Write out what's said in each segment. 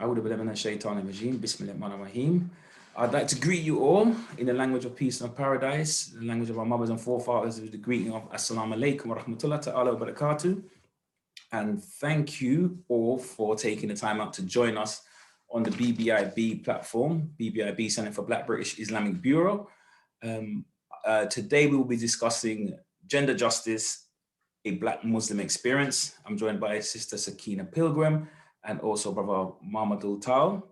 A'udhu billahi minash shaitanir rajim. Bismillahir-Rahmanir-Rahim. I'd like to greet you all in the language of peace and paradise, the language of our mothers and forefathers, with the greeting of Assalamu alaikum wa rahmatullahi ta'ala wa barakatuh. And thank you all for taking the time out to join us on the BBIB platform, BBIB standing for Black British Islamic Bureau. Today we will be discussing gender justice, a Black Muslim experience. I'm joined by Sister Sakina Pilgrim and also Brother Mamadou Tal,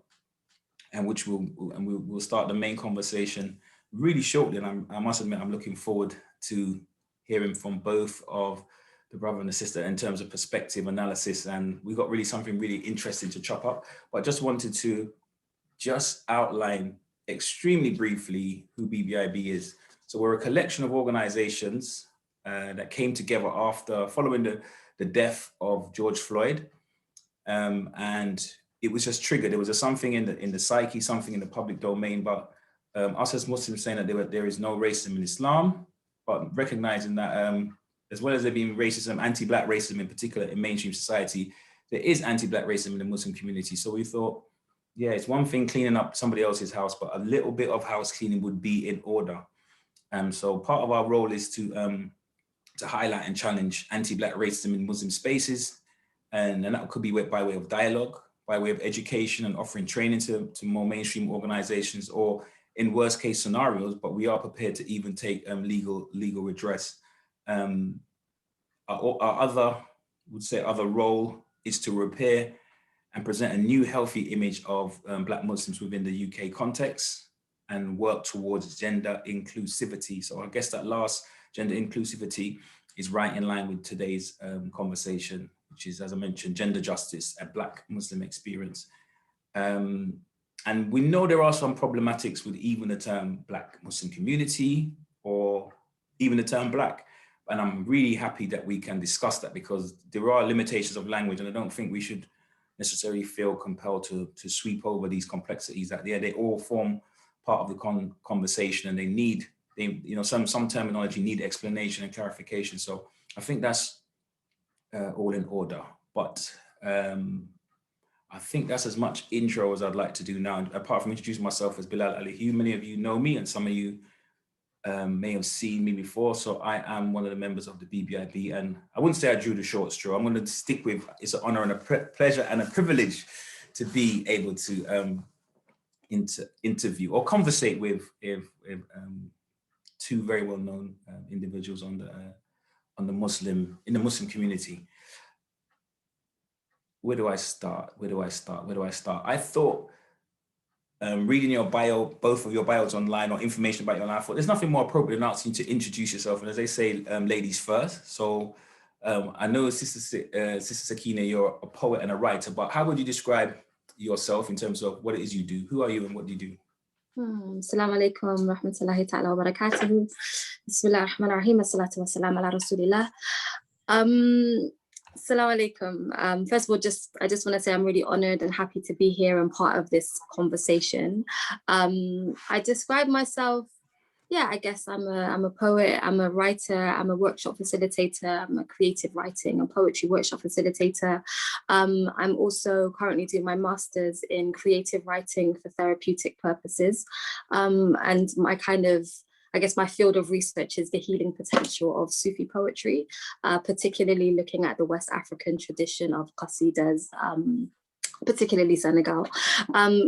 and we'll start the main conversation really shortly. And I must admit, I'm looking forward to hearing from both of the brother and the sister in terms of perspective analysis. And we got really something really interesting to chop up. But I just wanted to outline extremely briefly who BBIB is. So we're a collection of organizations that came together following the death of George Floyd. And it was just triggered. There was something in the psyche, something in the public domain, but us as Muslims saying that there is no racism in Islam, but recognizing that as well as there being racism, anti-Black racism in particular in mainstream society, there is anti-Black racism in the Muslim community. So we thought, yeah, it's one thing cleaning up somebody else's house, but a little bit of house cleaning would be in order. So part of our role is to highlight and challenge anti-Black racism in Muslim spaces. And that could be by way of dialogue, by way of education and offering training to more mainstream organizations, or in worst case scenarios, but we are prepared to even take legal redress. Our other role is to repair and present a new healthy image of Black Muslims within the UK context and work towards gender inclusivity. So I guess that last, gender inclusivity, is right in line with today's conversation, which is, as I mentioned, gender justice, a Black Muslim experience. And we know there are some problematics with even the term Black Muslim community or even the term Black. And I'm really happy that we can discuss that, because there are limitations of language, and I don't think we should necessarily feel compelled to sweep over these complexities. That they all form part of the conversation, and they need, some terminology need explanation and clarification. So I think that's all in order. But I think that's as much intro as I'd like to do now. Apart from introducing myself as Bilal Alihu, many of you know me, and some of you may have seen me before. So I am one of the members of the BBIB, and I wouldn't say I drew the short straw. I'm going to stick with, it's an honor and a pleasure and a privilege to be able to interview or conversate with two very well-known individuals in the Muslim community. Where do I start? I thought, reading your bio, both of your bios online, or information about you online, I thought there's nothing more appropriate than asking you to introduce yourself. And as they say, ladies first. So I know Sister Sakina, you're a poet and a writer, but how would you describe yourself in terms of what it is you do? Who are you and what do you do? Assalamu alaikum wa rahmatullahi ta'ala wa barakatuhu. Bismillah ar-Rahman ar-Rahim. As-salatu wa salam ala Rasulillah. Assalamu alaikum. First of all, I just want to say I'm really honored and happy to be here and part of this conversation. I describe myself, I guess I'm a poet, I'm a writer, I'm a workshop facilitator, I'm a creative writing and poetry workshop facilitator. I'm also currently doing my master's in creative writing for therapeutic purposes. And my field of research is the healing potential of Sufi poetry, particularly looking at the West African tradition of qasidas, particularly Senegal.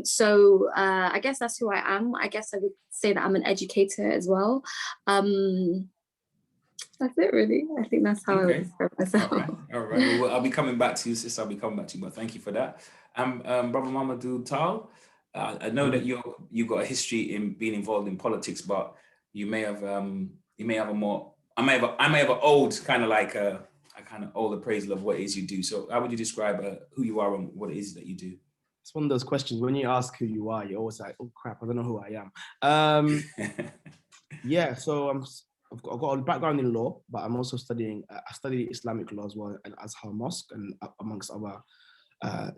So I guess that's who I am. I guess I would say that I'm an educator as well. That's it really. I think that's how I would describe myself. All right. Well, I'll be coming back to you, sis. I'll be coming back to you, but thank you for that. Brother Mamadou Tal, I know that you've got a history in being involved in politics, but I may have an old old appraisal of what it is you do. So how would you describe who you are and what it is that you do? It's one of those questions, when you ask who you are, you're always like, oh crap, I don't know who I am. So I've got a background in law, but I'm also studying, I studied Islamic law as well at Azhar Mosque and amongst other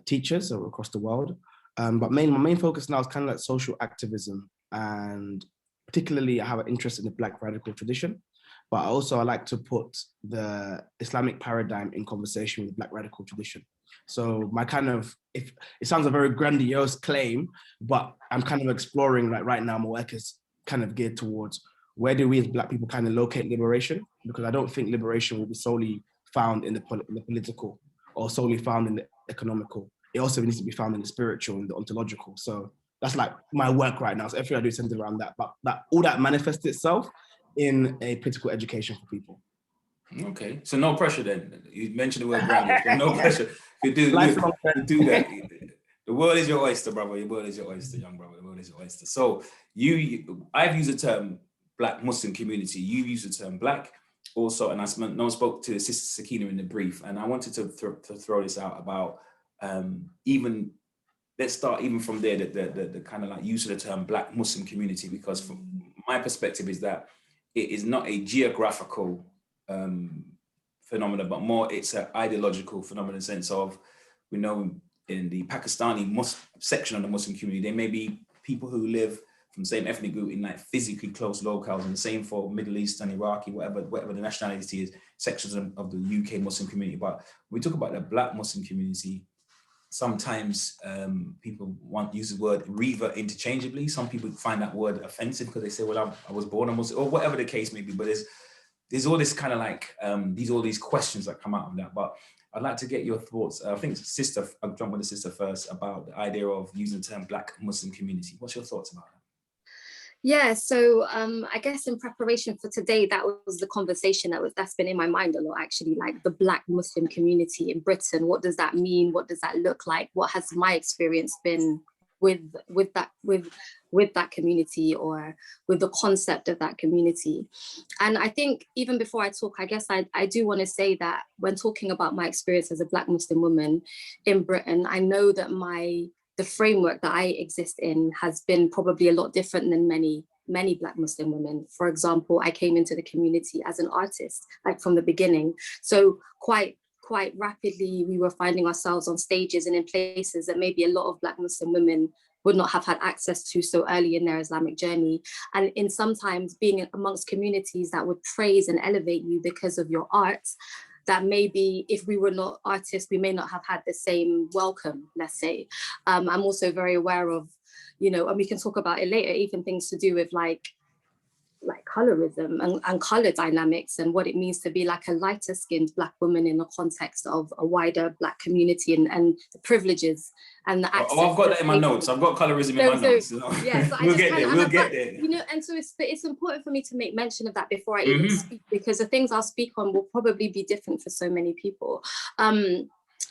teachers across the world. But my main focus now is kind of like social activism, and particularly I have an interest in the Black radical tradition, but also I like to put the Islamic paradigm in conversation with the Black radical tradition. So my kind of, if it sounds a very grandiose claim, but I'm kind of exploring, like right now, my work is kind of geared towards where do we as Black people kind of locate liberation? Because I don't think liberation will be solely found in the political or solely found in the economical. It also needs to be found in the spiritual and the ontological. So that's like my work right now. So everything I do is centered around that, but that all that manifests itself in a political education for people. Okay, so no pressure then. You mentioned the word grandiose, but no pressure. You do that. The world is your oyster, brother. The world is your oyster, young brother. The world is your oyster. So I've used the term Black Muslim community. You use the term Black also, and I spoke to Sister Sakina in the brief, and I wanted to throw this out about even. Let's start even from there, the kind of like use of the term Black Muslim community, because from my perspective is that it is not a geographical phenomenon, but more it's an ideological phenomenon in the sense of, we know in the Pakistani section of the Muslim community, there may be people who live from the same ethnic group in like physically close locales, and the same for Middle Eastern, Iraqi, whatever the nationality is, sections of the UK Muslim community. But when we talk about the Black Muslim community, sometimes people use the word revert interchangeably. Some people find that word offensive because they say, well, I was born a Muslim, or whatever the case may be. But there's all this kind of like, all these questions that come out of that. But I'd like to get your thoughts. I think I'll jump with the sister first about the idea of using the term Black Muslim community. What's your thoughts about that? Yeah, so I guess in preparation for today, that was the conversation that's been in my mind a lot, actually, like the Black Muslim community in Britain. What does that mean? What does that look like? What has my experience been with that community, or with the concept of that community? And I think even before I talk, I guess I do want to say that when talking about my experience as a Black Muslim woman in Britain, I know that the framework that I exist in has been probably a lot different than many Black Muslim women. For example, I came into the community as an artist, like from the beginning. So quite rapidly, we were finding ourselves on stages and in places that maybe a lot of Black Muslim women would not have had access to so early in their Islamic journey. And in sometimes being amongst communities that would praise and elevate you because of your art, that maybe if we were not artists, we may not have had the same welcome, let's say. I'm also very aware of, and we can talk about it later, even things to do with like colorism and color dynamics, and what it means to be like a lighter skinned Black woman in the context of a wider Black community, and the privileges and the access. I've got that in my notes. I've got colorism in my notes. Yeah, so we'll get there. And so it's important for me to make mention of that before I even speak, because the things I'll speak on will probably be different for so many people.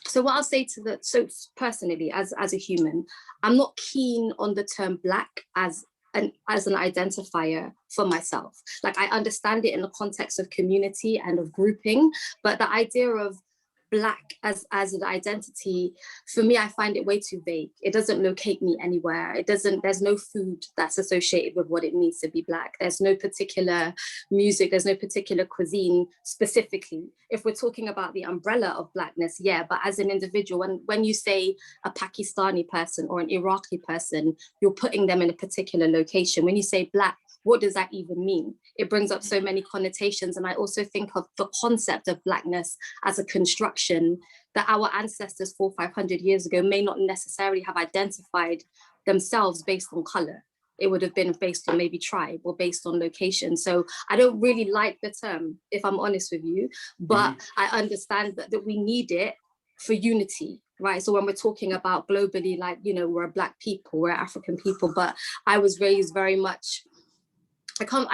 So what I'll say so personally, as a human, I'm not keen on the term Black as an identifier for myself. Like, I understand it in the context of community and of grouping, but the idea of Black as an identity, for me, I find it way too vague. It doesn't locate me anywhere. There's no food that's associated with what it means to be Black. There's no particular music, there's no particular cuisine specifically. If we're talking about the umbrella of Blackness, yeah, but as an individual, when you say a Pakistani person or an Iraqi person, you're putting them in a particular location. When you say Black, what does that even mean? It brings up so many connotations. And I also think of the concept of Blackness as a construction that our ancestors 400-500 years ago may not necessarily have identified themselves based on color. It would have been based on maybe tribe or based on location. So I don't really like the term, if I'm honest with you, but I understand that we need it for unity, right? So when we're talking about globally, like, we're a Black people, we're African people, but I was raised very much, I come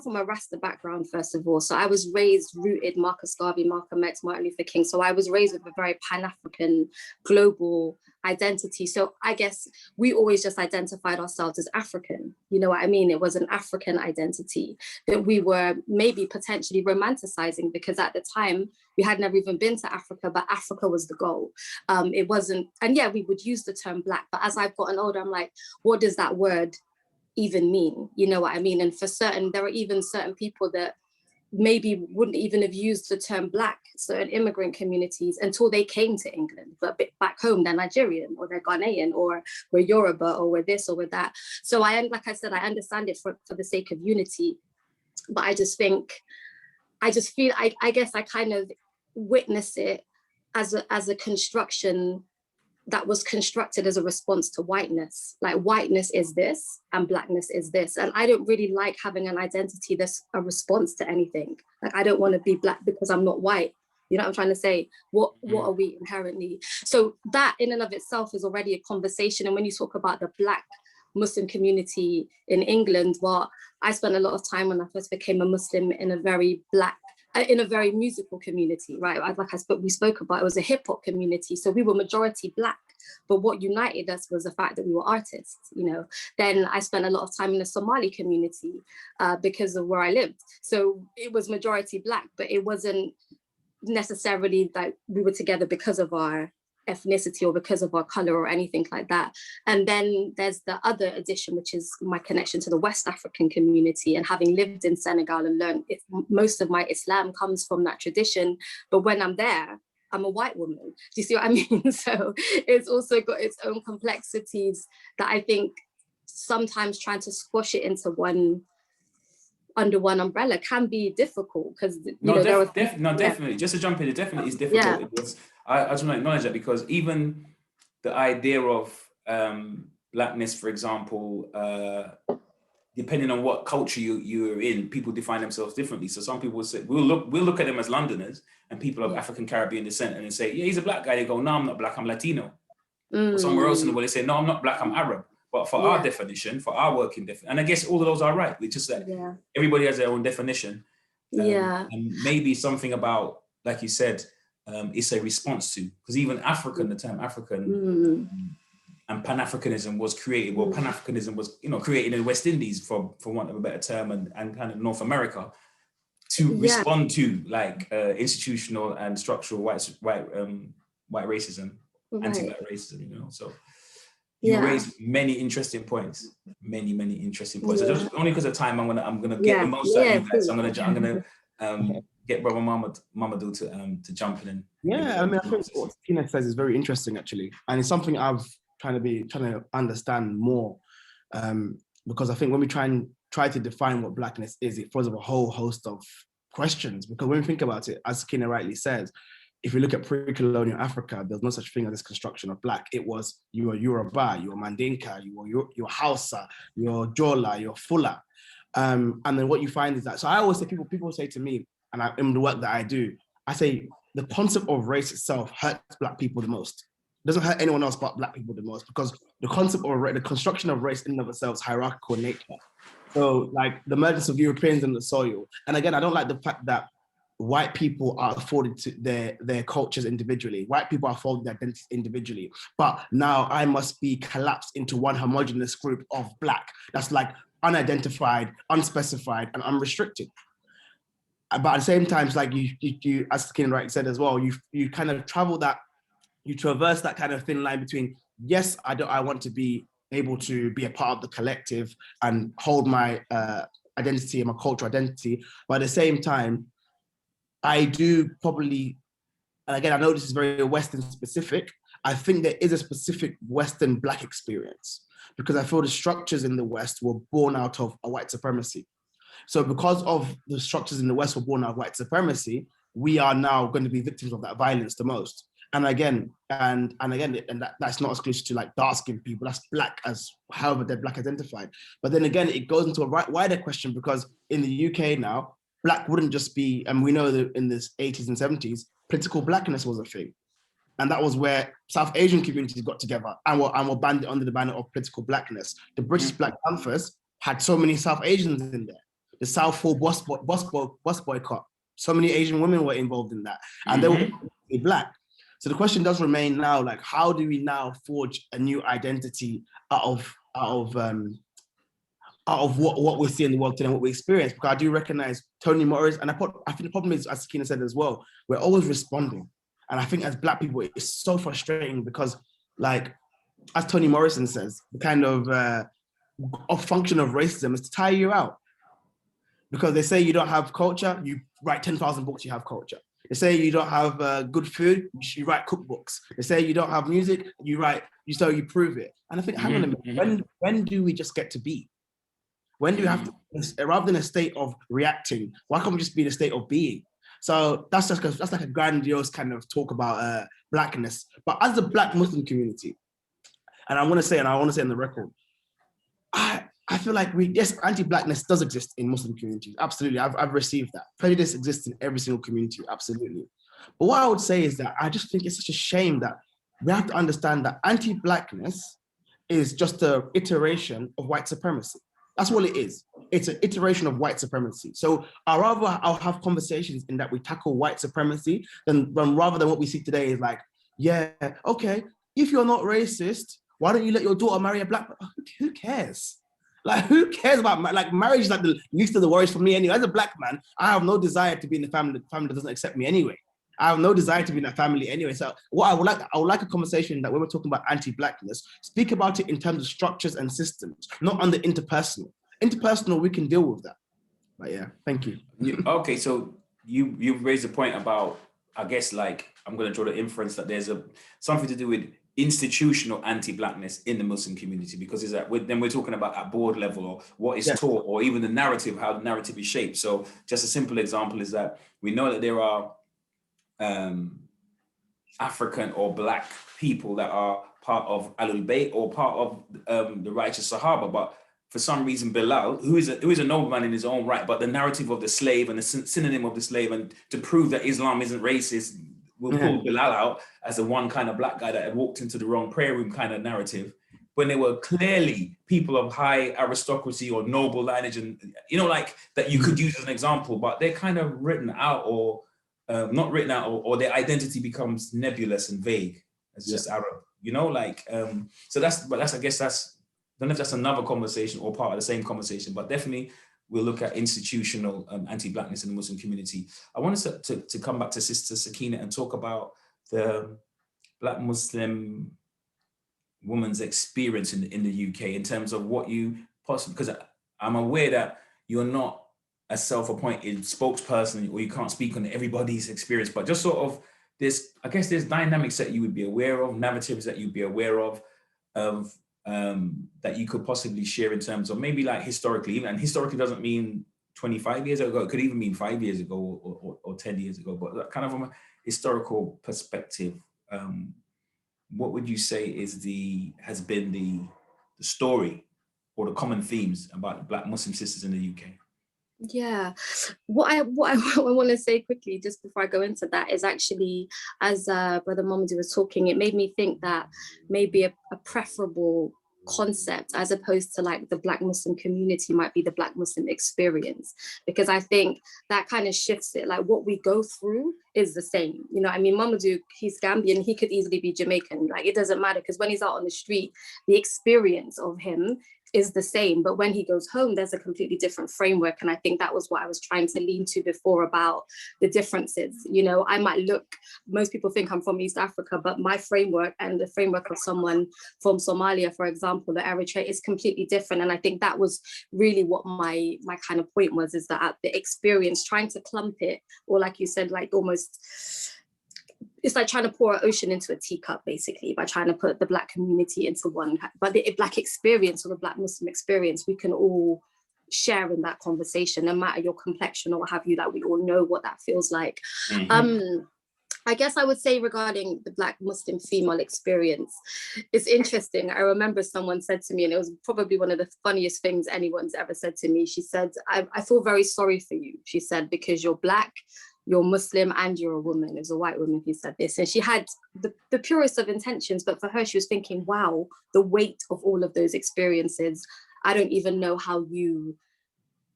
from a Rasta background, first of all. So I was raised rooted Marcus Garvey, Malcolm X, Martin Luther King. So I was raised with a very Pan-African global identity. So I guess we always just identified ourselves as African. You know what I mean? It was an African identity that we were maybe potentially romanticizing, because at the time we had never even been to Africa, but Africa was the goal. It wasn't, and yeah, we would use the term Black, but as I've gotten older, I'm like, what does that word even mean? You know what I mean? And there are even certain people that maybe wouldn't even have used the term Black, certain immigrant communities, until they came to England. But back home, they're Nigerian, or they're Ghanaian, or we're Yoruba, or we're this, or we're that. So like I said, I understand it for the sake of unity, but I just feel, I guess I kind of witness it as a construction that was constructed as a response to whiteness. Like whiteness is this and blackness is this. And I don't really like having an identity that's a response to anything. Like I don't want to be black because I'm not white. You know what I'm trying to say? What are we inherently? So that in and of itself is already a conversation. And when you talk about the Black Muslim community in England, well, I spent a lot of time when I first became a Muslim in a very musical community, right? We spoke about, it was a hip hop community. So we were majority Black, but what united us was the fact that we were artists, you know. Then I spent a lot of time in the Somali community because of where I lived. So it was majority Black, but it wasn't necessarily like we were together because of our ethnicity or because of our color or anything like that. And then there's the other addition, which is my connection to the West African community, and having lived in Senegal and learned most of my Islam comes from that tradition. But when I'm there, I'm a white woman. Do you see what I mean? So it's also got its own complexities that I think sometimes trying to squash it into under one umbrella can be difficult, because definitely. Just to jump in, it definitely is difficult. Yeah. I just want to acknowledge that, because even the idea of blackness, for example, depending on what culture you're in, people define themselves differently. So some people will say, we'll look at them as Londoners and people of African Caribbean descent, and they say, yeah, he's a black guy. They go, no, I'm not black, I'm Latino. Or somewhere else in the world, they say, no, I'm not black, I'm Arab. But for our definition, for our working definition, and I guess all of those are right. It's just that everybody has their own definition. And maybe something about, like you said, it's a response to, because even African, the term African and Pan-Africanism was created. Well, Pan-Africanism was, created in the West Indies, for want of a better term, and kind of North America, to respond to like institutional and structural white racism, anti-black racism. So. You raise many interesting points. Many interesting points. So just only because of time, I'm gonna get the most out of you guys. So I'm gonna get Brother Mamadou to jump in. I mean, I think what Tina says is very interesting, actually, and it's something I've trying to understand more, because I think when we try to define what blackness is, it throws up a whole host of questions. Because when we think about it, as Tina rightly says, if you look at pre-colonial Africa, there's no such thing as this construction of black. It was, you were Yoruba, you were Mandinka, you were your Hausa, your Jola, your Fula. And then what you find is that, so I always say, people say to me, and in the work that I do, I say the concept of race itself hurts black people the most. It doesn't hurt anyone else but black people the most, because the concept of the construction of race in and of itself is hierarchical in nature. So like the emergence of Europeans in the soil. And again, I don't like the fact that white people are afforded to their cultures individually. White people are afforded their identities individually. But now I must be collapsed into one homogenous group of black. That's like unidentified, unspecified, and unrestricted. But at the same time, it's like you as Ken Wright said as well, you kind of you traverse that kind of thin line between, yes, I want to be able to be a part of the collective and hold my identity and my cultural identity, but at the same time, I do probably, and again, I know this is very Western specific, I think there is a specific Western black experience, because I feel the structures in the West were born out of a white supremacy. So because of the structures in the West were born out of white supremacy, we are now going to be victims of that violence the most. And again, that's not exclusive to like dark-skinned people, that's black as however they're black identified. But then again, it goes into a wider question, because in the UK now, black wouldn't just be, and we know that in the 80s and 70s, political blackness was a thing. And that was where South Asian communities got together and were banded under the banner of political blackness. The British Black Panthers had so many South Asians in there. The Southall bus boycott, so many Asian women were involved in that. And they were black. So the question does remain now, like, how do we now forge a new identity out of what we see in the world today and what we experience? Because I do recognize Toni Morris, and I think the problem is, as Sakina said as well, we're always responding. And I think as black people, it's so frustrating because, like, as Toni Morrison says, the kind of function of racism is to tire you out. Because they say you don't have culture, you write 10,000 books, you have culture. They say you don't have good food, you write cookbooks. They say you don't have music, you prove it. And I think, hang on a minute, when do we just get to be? When do we have to, rather than a state of reacting, why can't we just be in a state of being? So that's like a grandiose kind of talk about blackness. But as a Black Muslim community, and I want to say in the record, I feel like yes, anti-blackness does exist in Muslim communities. Absolutely, I've received that. Prejudice exists in every single community. Absolutely. But what I would say is that I just think it's such a shame that we have to understand that anti-blackness is just an iteration of white supremacy. That's what it is. It's an iteration of white supremacy. So I'll have conversations in that we tackle white supremacy than rather than what we see today is like, yeah, okay, if you're not racist, why don't you let your daughter marry a black? Who cares? Like, who cares about like marriage? Is like the least of the worries for me anyway. As a Black man, I have no desire to be in the family that doesn't accept me anyway. I have no desire to be in that family anyway. So what I would like a conversation that when we're talking about anti-blackness, speak about it in terms of structures and systems, not on the interpersonal. Interpersonal, we can deal with that. But yeah, thank you. Okay, so you've raised a point about, I guess, like, I'm going to draw the inference that there's something to do with institutional anti-blackness in the Muslim community, because is that then we're talking about at board level or what is taught, or even the narrative, how the narrative is shaped. So just a simple example is that we know that there are African or Black people that are part of Ahlul Bayt or part of the righteous Sahaba, but for some reason Bilal, who is a nobleman in his own right, but the narrative of the slave and the synonym of the slave, and to prove that Islam isn't racist, we'll pull Bilal out as the one kind of Black guy that had walked into the wrong prayer room kind of narrative, when they were clearly people of high aristocracy or noble lineage, and like that you could use as an example, but they're kind of written out or not written out, or their identity becomes nebulous and vague as just Arab, so I guess I don't know if that's another conversation or part of the same conversation, but definitely we'll look at institutional anti-blackness in the Muslim community. I want us to come back to Sister Sakina and talk about the Black Muslim woman's experience in the UK in terms of what you possibly, because I'm aware that you're not a self-appointed spokesperson or you can't speak on everybody's experience, but just sort of there's dynamics that you would be aware of, narratives that you'd be aware of that you could possibly share in terms of maybe like historically, and historically doesn't mean 25 years ago, it could even mean 5 years ago or 10 years ago, but kind of from a historical perspective, what would you say has been the story or the common themes about Black Muslim sisters in the UK? Yeah, what I want to say quickly just before I go into that is actually, as Brother Mohammed was talking, it made me think that maybe a preferable concept as opposed to like the Black Muslim community might be the Black Muslim experience, because I think that kind of shifts it. Like what we go through is the same, I mean, Mamadou, he's Gambian, he could easily be Jamaican, like it doesn't matter, because when he's out on the street, the experience of him is the same, but when he goes home, there's a completely different framework. And I think that was what I was trying to lean to before about the differences. I might look, most people think I'm from East Africa, but my framework and the framework of someone from Somalia, for example, or Eritrea, is completely different. And I think that was really what my kind of point was, is that the experience, trying to clump it, or like you said, like almost, it's like trying to pour an ocean into a teacup, basically, by trying to put the Black community into one. But the Black experience, or the Black Muslim experience, we can all share in that conversation, no matter your complexion or what have you, that we all know what that feels like. Mm-hmm. I guess I would say regarding the Black Muslim female experience, it's interesting. I remember someone said to me, and it was probably one of the funniest things anyone's ever said to me. She said, I feel very sorry for you. She said, because you're Black, you're Muslim, and you're a woman. It was a white woman who said this. And she had the purest of intentions, but for her, she was thinking, wow, the weight of all of those experiences, I don't even know how you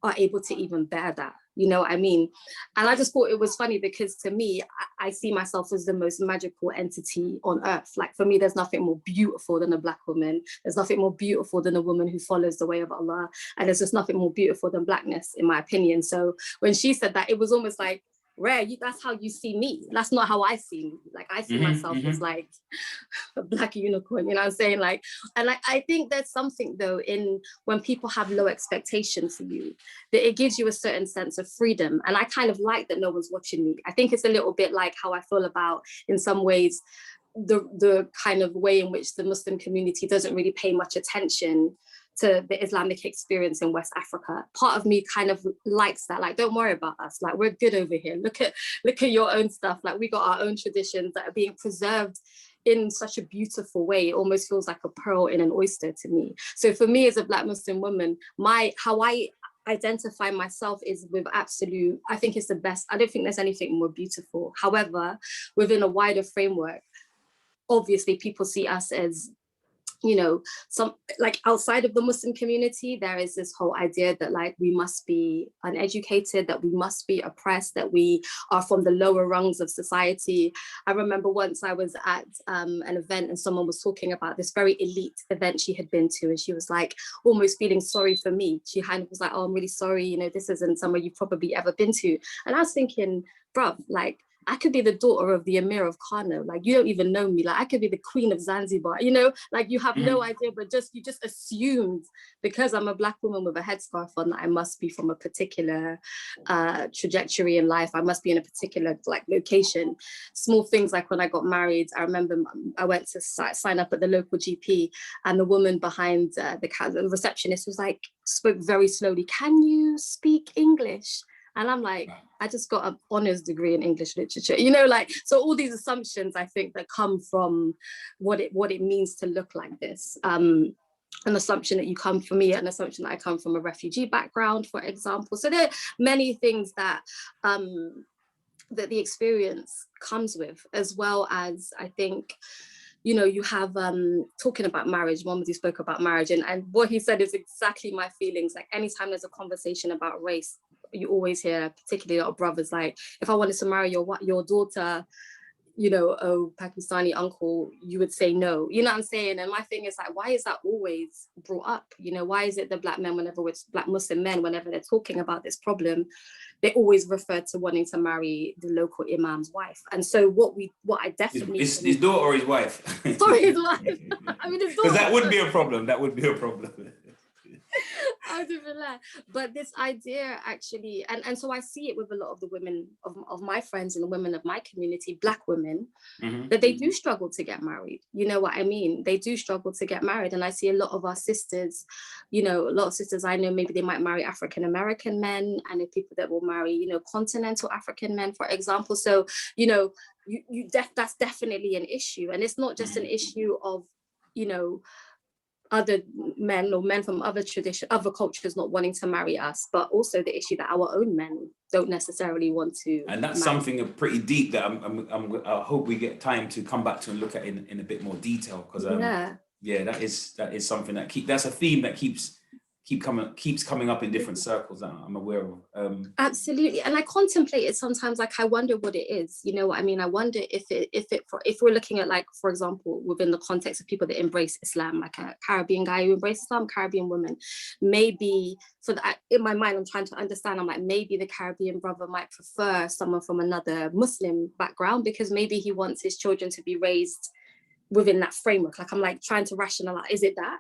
are able to even bear that. You know what I mean? And I just thought it was funny, because to me, I see myself as the most magical entity on earth. Like for me, there's nothing more beautiful than a Black woman. There's nothing more beautiful than a woman who follows the way of Allah. And there's just nothing more beautiful than Blackness, in my opinion. So when she said that, it was almost like, Rare, that's how you see me. That's not how I see me. Like I see myself as like a Black unicorn, you know what I'm saying? Like, and I think there's something though in when people have low expectation for you, that it gives you a certain sense of freedom. And I kind of like that no one's watching me. I think it's a little bit like how I feel about, in some ways, the kind of way in which the Muslim community doesn't really pay much attention to the Islamic experience in West Africa. Part of me kind of likes that, like, don't worry about us, like, we're good over here. Look at your own stuff. Like, we got our own traditions that are being preserved in such a beautiful way. It almost feels like a pearl in an oyster to me. So for me as a Black Muslim woman, how I identify myself is with absolute, I think it's the best. I don't think there's anything more beautiful. However, within a wider framework, obviously people see us as, you know, some, like, outside of the Muslim community, there is this whole idea that, like, we must be uneducated, that we must be oppressed, that we are from the lower rungs of society. I remember once I was at an event and someone was talking about this very elite event she had been to, and she was like almost feeling sorry for me. She kind of was like, oh, I'm really sorry, you know, this isn't somewhere you've probably ever been to. And I was thinking, bruv, like, I could be the daughter of the Emir of Kano. Like, you don't even know me. Like, I could be the Queen of Zanzibar, you know, like, you have no idea, but you just assumed because I'm a Black woman with a headscarf on that I must be from a particular trajectory in life. I must be in a particular, like, location. Small things like when I got married, I remember I went to sign up at the local GP, and the woman behind the receptionist was like, spoke very slowly, "Can you speak English?" And I'm like, I just got an honors degree in English literature, you know, like, so all these assumptions, I think, that come from what it means to look like this. An assumption that you come from me, an assumption that I come from a refugee background, for example. So there are many things that that the experience comes with, as well as, I think, you know, you have talking about marriage. Mohammed spoke about marriage, and what he said is exactly my feelings. Like, anytime there's a conversation about race, you always hear, particularly a lot of brothers, like, if I wanted to marry your daughter, you know, oh, Pakistani uncle, you would say no. You know what I'm saying? And my thing is, like, why is that always brought up? You know, why is it that Black men, whenever it's Black Muslim men, whenever they're talking about this problem, they always refer to wanting to marry the local imam's wife? And so what I definitely... His daughter or his wife? Sorry, his wife. I mean, his daughter. Because that would be a problem. That would be a problem. But this idea actually, and so I see it with a lot of the women of my friends and the women of my community, Black women, that they do struggle to get married. You know what I mean? They do struggle to get married. And I see a lot of our sisters, you know, a lot of sisters I know, maybe they might marry African-American men, and the people that will marry, you know, continental African men, for example. So, you know, that's definitely an issue. And it's not just an issue of, you know, other men or men from other cultures not wanting to marry us, but also the issue that our own men don't necessarily want to. And that's something pretty deep that I hope we get time to come back to and look at in a bit more detail, because that is something that's a theme that keeps coming up in different circles that I'm aware of. Absolutely. And I contemplate it sometimes, like, I wonder what it is, you know what I mean? I wonder if we're looking at, like, for example, within the context of people that embrace Islam, like a Caribbean guy who embraces Islam, Caribbean woman, maybe, so that in my mind, I'm trying to understand, I'm like, maybe the Caribbean brother might prefer someone from another Muslim background, because maybe he wants his children to be raised within that framework. Like, I'm like trying to rationalize, is it that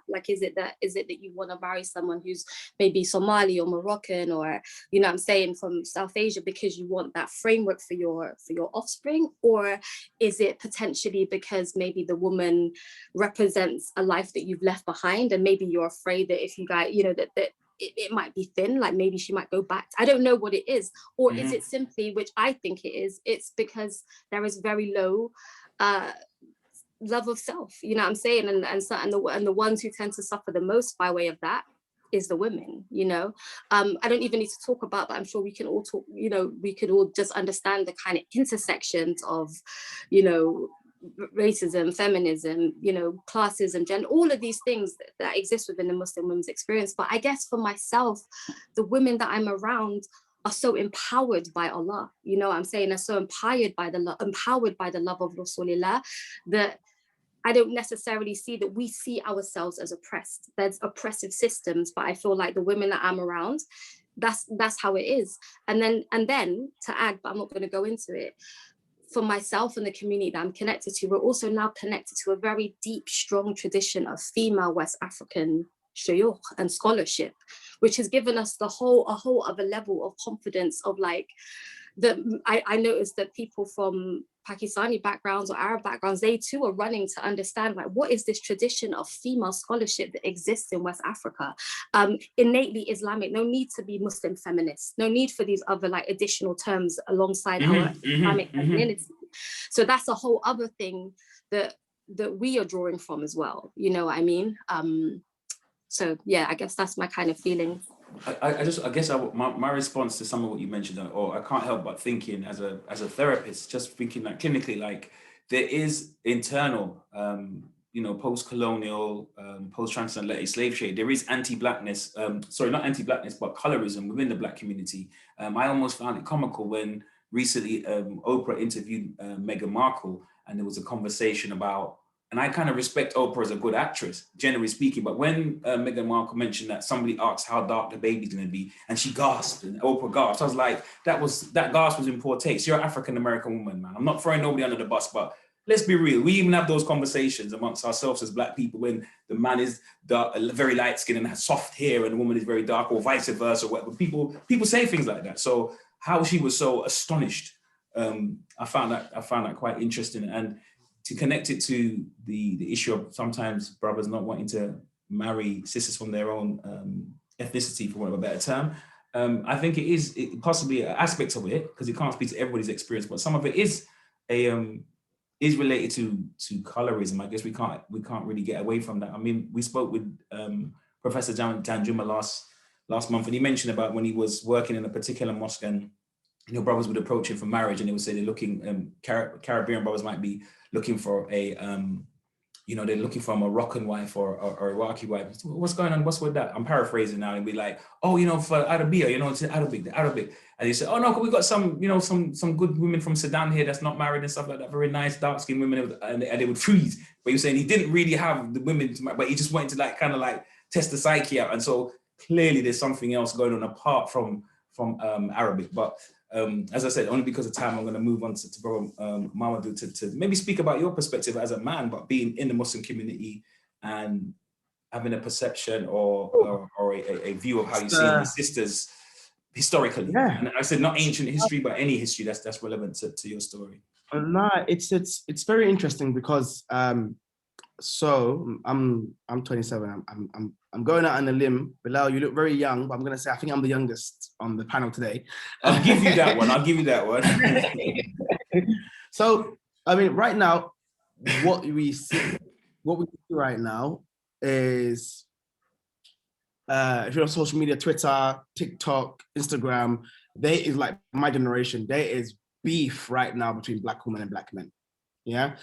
you want to marry someone who's maybe Somali or Moroccan, or, you know what I'm saying, from South Asia, because you want that framework for your offspring? Or is it potentially because maybe the woman represents a life that you've left behind, and maybe you're afraid that if you guys, you know, that it might be thin, like maybe she might go back. I don't know what it is. Or is it simply, which I think it is, it's because there is very low love of self, you know what I'm saying? And the ones who tend to suffer the most by way of that is the women, you know? I don't even need to talk about that. I'm sure we can all talk, you know, we could all just understand the kind of intersections of, you know, racism, feminism, you know, classism, gender, all of these things that exist within the Muslim women's experience. But I guess for myself, the women that I'm around are so empowered by Allah, you know what I'm saying? Are so empowered by the love of Rasulullah, that I don't necessarily see that we see ourselves as oppressed. There's oppressive systems, but I feel like the women that I'm around, that's how it is. And then to add, but I'm not going to go into it, for myself and the community that I'm connected to, we're also now connected to a very deep, strong tradition of female West African shuyukh and scholarship, which has given us a whole other level of confidence of, like, I noticed that people from Pakistani backgrounds or Arab backgrounds, they too are running to understand, like, what is this tradition of female scholarship that exists in West Africa? Innately Islamic, no need to be Muslim feminist, no need for these other like additional terms alongside our Islamic femininity. So that's a whole other thing that we are drawing from as well. You know what I mean? So yeah, I guess that's my kind of feeling. My response to some of what you mentioned, or I can't help but thinking as a therapist, just thinking like clinically, like there is internal, post-colonial, post-transatlantic slave trade. There is anti-blackness, not anti-blackness, but colorism within the Black community. I almost found it comical when recently Oprah interviewed Meghan Markle, and there was a conversation about, and I kind of respect Oprah as a good actress, generally speaking, but when Meghan Markle mentioned that somebody asked how dark the baby's gonna be, and she gasped, and Oprah gasped, I was like, that gasp was in poor taste. You're an African-American woman, man. I'm not throwing nobody under the bus, but let's be real. We even have those conversations amongst ourselves as Black people when the man is dark, very light skinned and has soft hair, and the woman is very dark, or vice versa, or whatever. People say things like that. So how she was so astonished, I found that quite interesting. And to connect it to the issue of sometimes brothers not wanting to marry sisters from their own ethnicity, for want of a better term, I think it is possibly an aspect of it, because it can't speak to everybody's experience, but some of it is related to colorism. I guess we can't really get away from that. I mean, we spoke with Professor Danjuma last month, and he mentioned about when he was working in a particular mosque, and brothers would approach him for marriage, and they would say they're looking, Caribbean brothers might be looking for a, they're looking for a Moroccan wife or Iraqi wife. What's going on? What's with that? I'm paraphrasing now, and be like, for Arabia, it's Arabic. And they say, oh no, we got some good women from Sudan here that's not married and stuff like that. Very nice dark-skinned women, and they would freeze. But you're saying he didn't really have the women, but he just wanted to kind of test the psyche out. And so clearly there's something else going on apart from Arabic. But as I said, only because of time, I'm going to move on to Brother Mamadou to maybe speak about your perspective as a man, but being in the Muslim community and having a perception or a view of how you see the sisters historically. Yeah. And I said not ancient history, but any history that's relevant to your story. No, it's very interesting because so I'm 27. I'm going out on a limb. Bilal, you look very young, but I'm gonna say I think I'm the youngest on the panel today. I'll give you that one. So I mean, right now, what we see right now is if you're on social media, Twitter, TikTok, Instagram, there is like my generation. There is beef right now between Black women and Black men. Yeah,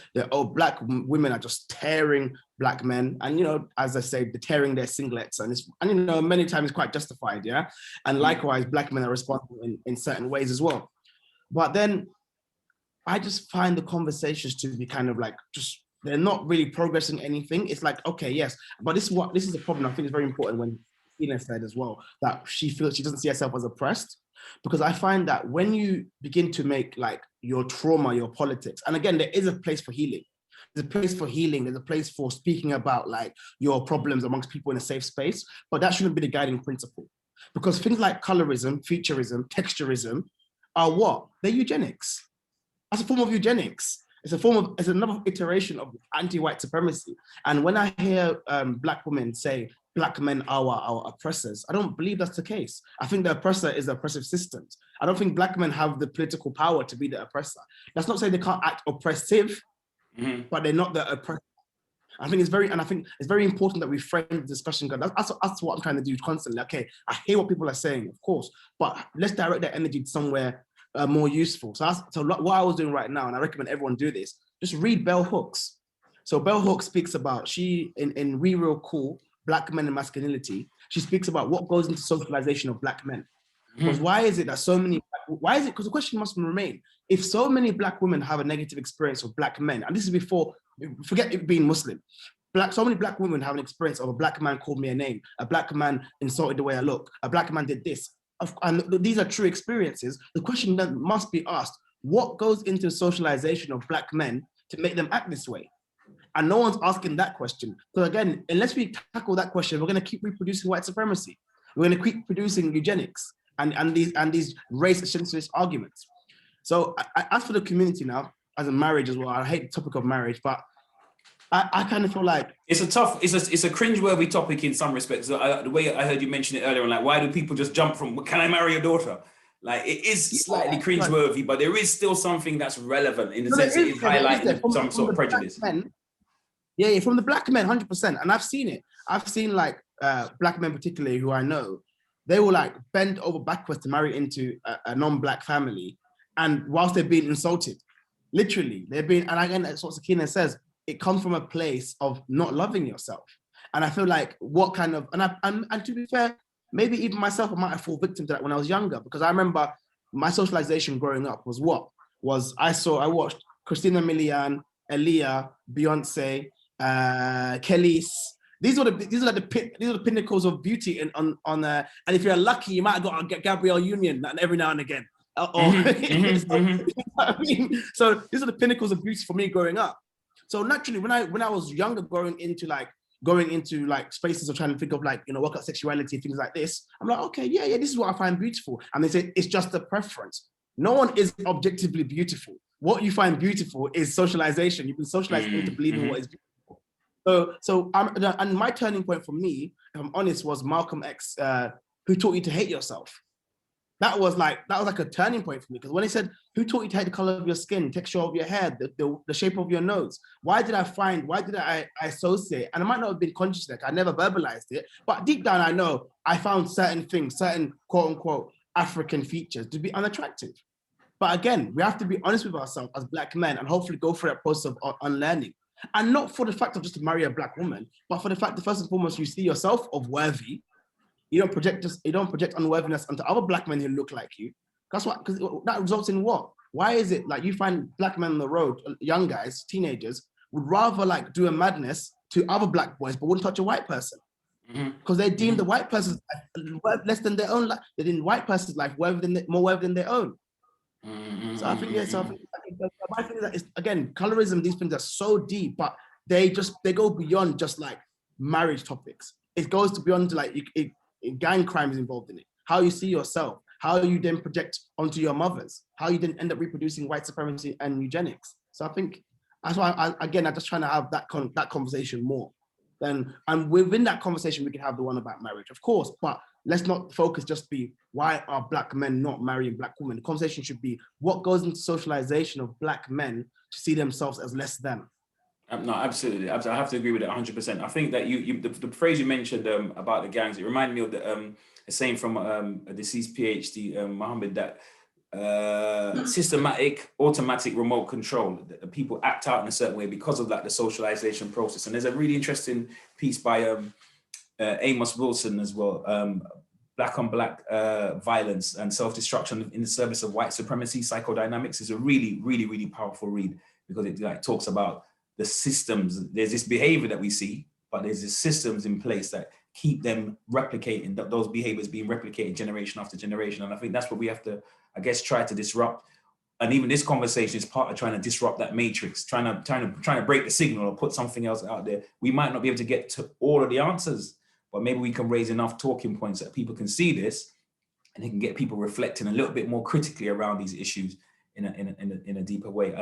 Black women are just tearing Black men, and as I say, they're tearing their singlets, and many times quite justified. Yeah, and likewise, Black men are responsible in certain ways as well. But then, I just find the conversations to be kind of like they're not really progressing anything. It's like, okay, yes, but this is the problem. I think it's very important when Ina said as well that she feels she doesn't see herself as oppressed. Because I find that when you begin to make your trauma, your politics, and again, there is a place for healing. There's a place for healing. There's a place for speaking about your problems amongst people in a safe space, but that shouldn't be the guiding principle. Because things like colorism, futurism, texturism are what? They're eugenics. That's a form of eugenics. It's another iteration of anti-white supremacy. And when I hear Black women say, Black men are our oppressors, I don't believe that's the case. I think the oppressor is the oppressive systems. I don't think Black men have the political power to be the oppressor. That's not saying they can't act oppressive, but they're not the oppressor. I think it's very important that we frame the discussion. That's what I'm trying to do constantly. Okay, I hear what people are saying, of course, but let's direct that energy somewhere more useful. So what I was doing right now, and I recommend everyone do this, just read Bell Hooks. So Bell Hooks speaks about, in We Real Cool, Black Men and Masculinity, she speaks about what goes into socialization of Black men. Because why is it that because the question must remain, if so many Black women have a negative experience of Black men, and this is before, forget it being Muslim, so many Black women have an experience of a Black man called me a name, a Black man insulted the way I look, a Black man did this, and these are true experiences. The question then must be asked, what goes into socialization of Black men to make them act this way? And no one's asking that question. So again, unless we tackle that question, we're going to keep reproducing white supremacy. We're going to keep producing eugenics and these race essentialist arguments. So as for the community now, as a marriage as well. I hate the topic of marriage, but I kind of feel like it's a cringeworthy topic in some respects. The way I heard you mention it earlier on, like, why do people just jump from, can I marry your daughter? Like, it is slightly cringeworthy, but there is still something that's relevant in the sense that it's highlighting some sort of prejudice. From the black men, 100%. And I've seen it. I've seen like black men particularly who I know, they will like bend over backwards to marry into a non-black family. And whilst they're being insulted, literally, they're being, and again, that's what Sakina says, it comes from a place of not loving yourself. And I feel like what kind of, and to be fair, maybe even myself, I might have fallen victim to that when I was younger, because I remember my socialization growing up was I watched Christina Milian, Aaliyah, Beyonce, Kelis. These are the pinnacles of beauty and if you're lucky, you might have got a Gabrielle Union every now and again. You know what I mean? So these are the pinnacles of beauty for me growing up. So naturally, when I was younger, going into spaces of trying to think of like, you know, work out sexuality, things like this, I'm like, okay, yeah, this is what I find beautiful. And they say it's just a preference. No one is objectively beautiful. What you find beautiful is socialization. You've been socialized into believing what is beautiful. So and my turning point for me, if I'm honest, was Malcolm X, who taught you to hate yourself. That was like a turning point for me, because when he said, who taught you to hate the color of your skin, texture of your hair, the shape of your nose? Why did I associate? And I might not have been conscious, like I never verbalized it, but deep down I know I found certain things, certain quote unquote African features to be unattractive. But again, we have to be honest with ourselves as black men and hopefully go through that process of unlearning. And not for the fact of just to marry a black woman, but for the fact that first and foremost, you see yourself of worthy. You don't project unworthiness onto other black men who look like you. That's what, because that results in what? Why is it like you find black men on the road, young guys, teenagers, would rather like do a madness to other black boys, but wouldn't touch a white person? Because they deem the white person's life less than their own life. They deem white person's life more worthy than their own. So I think, my thing is that again, colorism, these things are so deep, but they go beyond just like marriage topics. It goes to beyond like gang crime is involved in it. How you see yourself, how you then project onto your mothers, how you then end up reproducing white supremacy and eugenics. So I think that's why I'm just trying to have that conversation more. And within that conversation, we can have the one about marriage, of course, but let's not focus just be why are black men not marrying black women. The conversation should be what goes into socialization of black men to see themselves as less than. No, absolutely. I have to agree with it 100%. I think that the phrase you mentioned about the gangs, it reminded me of a saying from a deceased PhD, Muhammad, that systematic, automatic remote control, that people act out in a certain way because of like the socialization process. And there's a really interesting piece by Amos Wilson as well, Black on Black Violence and Self-Destruction in the Service of White Supremacy, Psychodynamics. Is a really, really, really powerful read, because it like talks about the systems. There's this behavior that we see, but there's these systems in place that keep them replicating, those behaviors being replicated generation after generation. And I think that's what we have to, I guess, try to disrupt. And even this conversation is part of trying to disrupt that matrix, trying to break the signal or put something else out there. We might not be able to get to all of the answers, but maybe we can raise enough talking points that people can see this and they can get people reflecting a little bit more critically around these issues in a deeper way.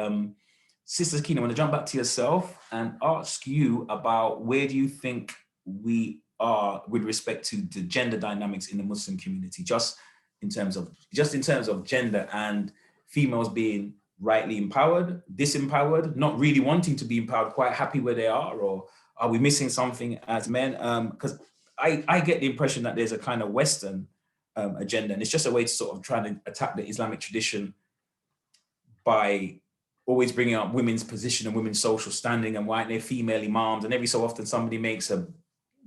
Sister Sakina, I want to jump back to yourself and ask you about where do you think we are with respect to the gender dynamics in the Muslim community, just in terms of gender and females being rightly empowered, disempowered, not really wanting to be empowered, quite happy where they are, or are we missing something as men? Because I get the impression that there's a kind of Western agenda, and it's just a way to sort of try to attack the Islamic tradition by always bringing up women's position and women's social standing and why they're female imams. And every so often somebody makes a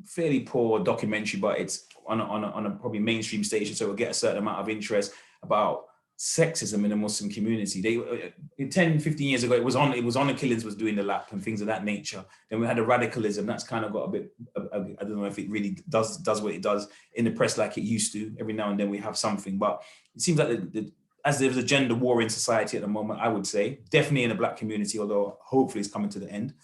fairly poor documentary, but it's on a probably mainstream station, so it'll get a certain amount of interest about sexism in the Muslim community. They 10, 15 years ago, it was on the Killings was doing the lap and things of that nature. Then we had a radicalism that's kind of got a bit, I don't know if it really does what it does in the press like it used to. Every now and then we have something, but it seems like as there's a gender war in society at the moment, I would say, definitely in the Black community, although hopefully it's coming to the end.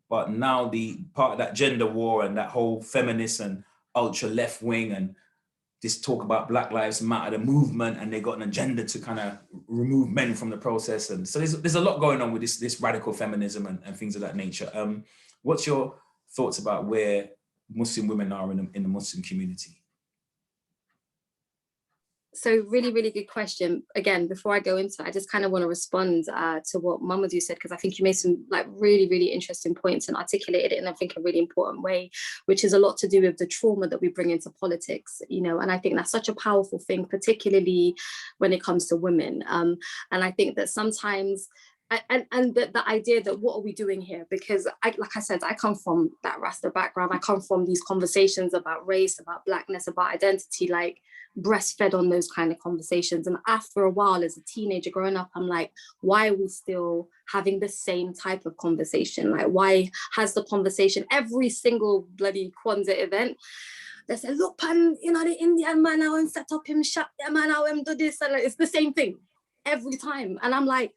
But now the part of that gender war and that whole feminist and ultra left wing and this talk about Black Lives Matter, the movement, and they got an agenda to kind of remove men from the process. And so there's a lot going on with this radical feminism and things of that nature. What's your thoughts about where Muslim women are in the Muslim community? So really, really good question. Again, before I go into it, I just kind of want to respond to what Mamadou said, because I think you made some like really, really interesting points and articulated it in, I think, a really important way, which is a lot to do with the trauma that we bring into politics, you know, and I think that's such a powerful thing, particularly when it comes to women. And I think that sometimes and the idea that what are we doing here? Because like I said, I come from that Rasta background. I come from these conversations about race, about Blackness, about identity, like breastfed on those kind of conversations. And after a while, as a teenager growing up, I'm like, why are we still having the same type of conversation? Like, why has the conversation every single bloody Kwanzaa event? They say, look, pan, you know, the Indian man, I want set up him shop, the man, I want do this. And it's the same thing every time. And I'm like,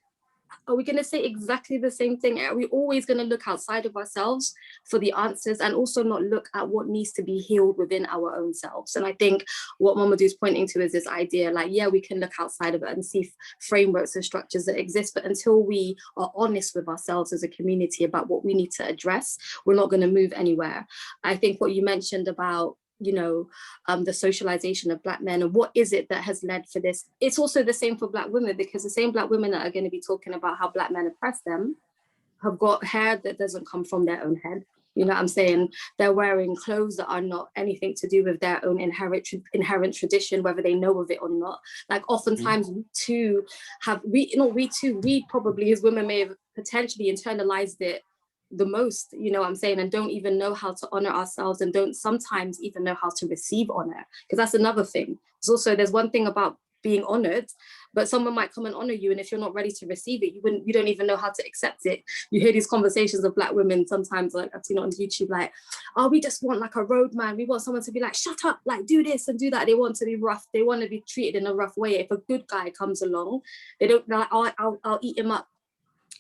are we going to say exactly the same thing? Are we always going to look outside of ourselves for the answers and also not look at what needs to be healed within our own selves? And I think what Mamadou is pointing to is this idea, like, yeah, we can look outside of it and see frameworks and structures that exist, but until we are honest with ourselves as a community about what we need to address, we're not going to move anywhere. I think what you mentioned about, you know, the socialization of Black men and what is it that has led for this? It's also the same for Black women, because the same Black women that are going to be talking about how Black men oppress them have got hair that doesn't come from their own head. You know what I'm saying? They're wearing clothes that are not anything to do with their own inherent tradition, whether they know of it or not. Like oftentimes we probably as women may have potentially internalized it the most, you know what I'm saying, and don't even know how to honor ourselves and don't sometimes even know how to receive honor, because that's another thing. There's one thing about being honored, but someone might come and honor you, and if you're not ready to receive it, you don't even know how to accept it. You hear these conversations of Black women sometimes, like I've seen it on YouTube, like, oh, we just want like a road man, we want someone to be like, shut up, like do this and do that. They want to be rough, they want to be treated in a rough way. If a good guy comes along, they don't like, oh, I'll eat him up,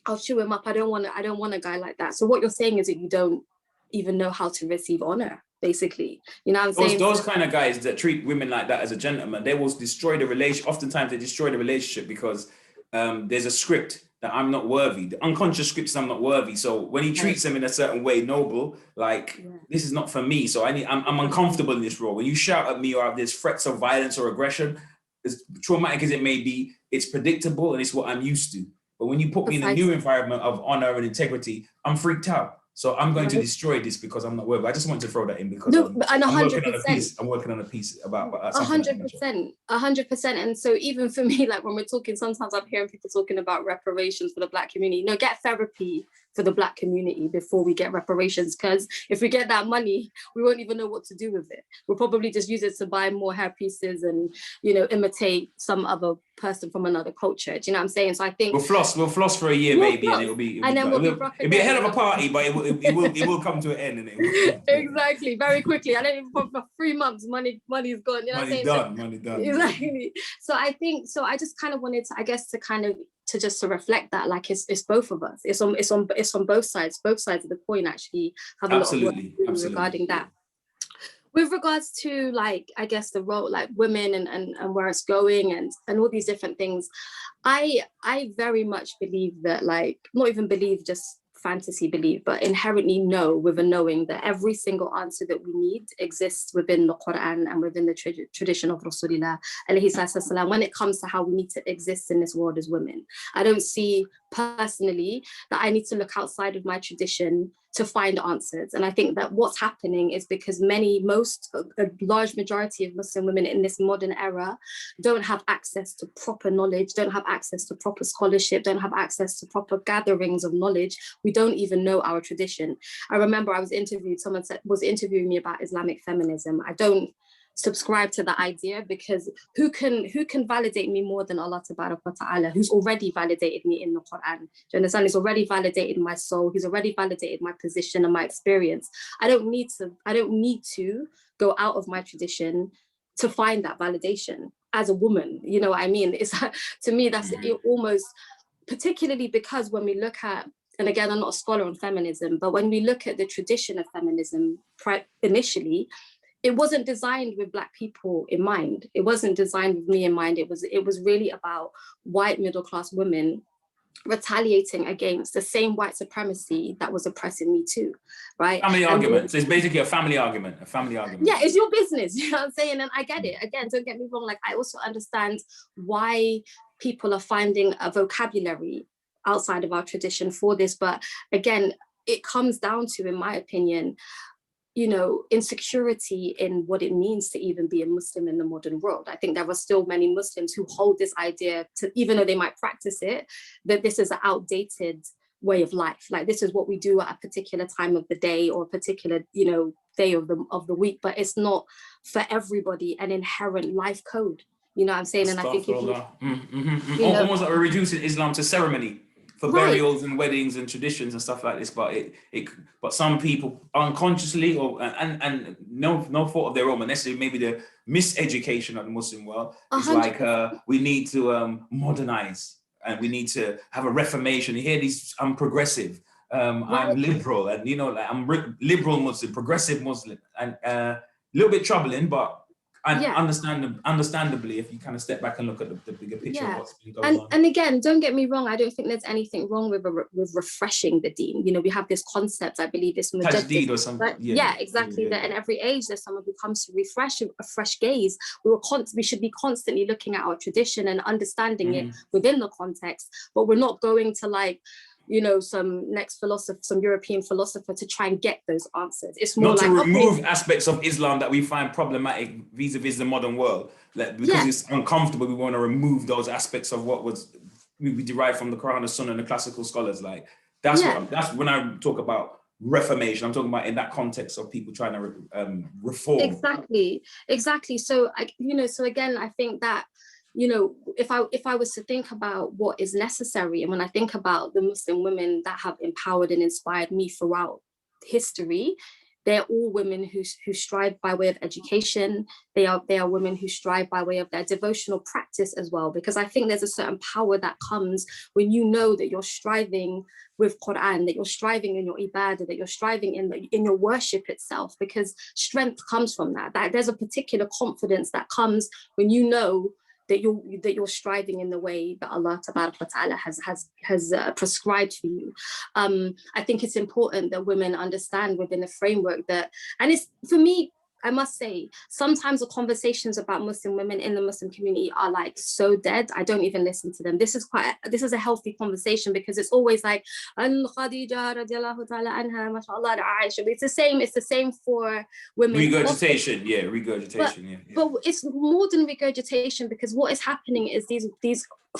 I'll chew him up. I don't want a guy like that. So what you're saying is that you don't even know how to receive honor, basically. You know what I'm saying? Those kind of guys that treat women like that as a gentleman, they will destroy the relationship. Oftentimes they destroy the relationship because there's a script that I'm not worthy. The unconscious script is I'm not worthy. So when he treats them in a certain way, noble, like this is not for me. So I'm uncomfortable in this role. When you shout at me or there's threats of violence or aggression, as traumatic as it may be, it's predictable and it's what I'm used to. But when you put me in a new environment of honor and integrity, I'm freaked out. So I'm going to destroy this because I'm not worthy. I just wanted to throw that in because I'm working on a piece about 100%. And so even for me, like when we're talking, sometimes I'm hearing people talking about reparations for the Black community. No, get therapy for the Black community before we get reparations, because if we get that money, we won't even know what to do with it. We'll probably just use it to buy more hair pieces and, you know, imitate some other person from another culture. Do you know what I'm saying? So I think we'll floss for a year, maybe, and it'll be a hell of a party, but it will come to an end, and it exactly, very quickly. I don't even for 3 months, money's gone. You know what I'm saying? Money done. Exactly. So I just kind of wanted to, I guess, to reflect that, like it's both of us. It's on both sides. Both sides of the coin actually have a lot of work regarding that. With regards to, like, I guess the role, like women and where it's going and all these different things, I very much believe that, like, not even believe, just fantasy believe, but inherently know with a knowing that every single answer that we need exists within the Quran and within the tradition of Rasulullah alayhi salam when it comes to how we need to exist in this world as women. I don't see personally that I need to look outside of my tradition to find answers. And I think that what's happening is because a large majority of Muslim women in this modern era don't have access to proper knowledge, don't have access to proper scholarship, don't have access to proper gatherings of knowledge. We don't even know our tradition. I remember I was interviewed, someone was interviewing me about Islamic feminism. I don't subscribe to the idea, because who can validate me more than Allah Ta'ala, who's already validated me in the Quran? Do you understand? He's already validated my soul. He's already validated my position and my experience. I don't need to go out of my tradition to find that validation as a woman. You know what I mean? It's to me, that's almost, particularly because when we look at, and again, I'm not a scholar on feminism, but when we look at the tradition of feminism initially, it wasn't designed with Black people in mind. It wasn't designed with me in mind. It was really about white middle class women retaliating against the same white supremacy that was oppressing me too, right? Family argument. So it's basically a family argument. Yeah, it's your business, you know what I'm saying? And I get it. Again, don't get me wrong. Like, I also understand why people are finding a vocabulary outside of our tradition for this. But again, it comes down to, in my opinion, you know, insecurity in what it means to even be a Muslim in the modern world. I think there are still many Muslims who hold this idea to, even though they might practice it, that this is an outdated way of life. Like, this is what we do at a particular time of the day or a particular, you know, day of the week, but it's not for everybody an inherent life code. You know what I'm saying? And I think if you know, almost like we're reducing Islam to ceremony for burials and weddings and traditions and stuff like this, but but some people unconsciously or and no fault of their own, but necessarily maybe the miseducation of the Muslim world is like we need to modernize and we need to have a reformation. You hear these, I'm progressive, I'm liberal, and you know, like I'm liberal Muslim, progressive Muslim, and a little bit troubling, but understandably, if you kind of step back and look at the bigger picture of what's been going on. And again, don't get me wrong, I don't think there's anything wrong with refreshing the deen. You know, we have this concept, I believe it's Tajdid or something. Exactly. That in every age there's someone who comes to refresh a fresh gaze. We should be constantly looking at our tradition and understanding it within the context, but we're not going to, like, you know, some European philosopher to try and get those answers. It's more not like, to remove aspects of Islam that we find problematic vis-a-vis the modern world, like, because it's uncomfortable. We want to remove those aspects of what we derived from the Quran, the Sunnah, and the classical scholars. Like, that's when I talk about reformation. I'm talking about in that context of people trying to reform. Exactly. So so again, I think that, you know, if I was to think about what is necessary, and when I think about the Muslim women that have empowered and inspired me throughout history, they're all women who strive by way of education. They are women who strive by way of their devotional practice as well, because I think there's a certain power that comes when you know that you're striving with Quran, that you're striving in your ibadah, that you're striving in your worship itself, because strength comes from that. That there's a particular confidence that comes when you know that you're striving in the way that Allah Tabarak wa Ta'ala has prescribed for you. I think it's important that women understand within the framework that, and it's, for me, I must say, sometimes the conversations about Muslim women in the Muslim community are like so dead. I don't even listen to them. This is a healthy conversation, because it's always like, and Khadija radiallahu ta'ala anha, mashallah, Aisha. It's the same for women. Regurgitation. But it's more than regurgitation, because what is happening is these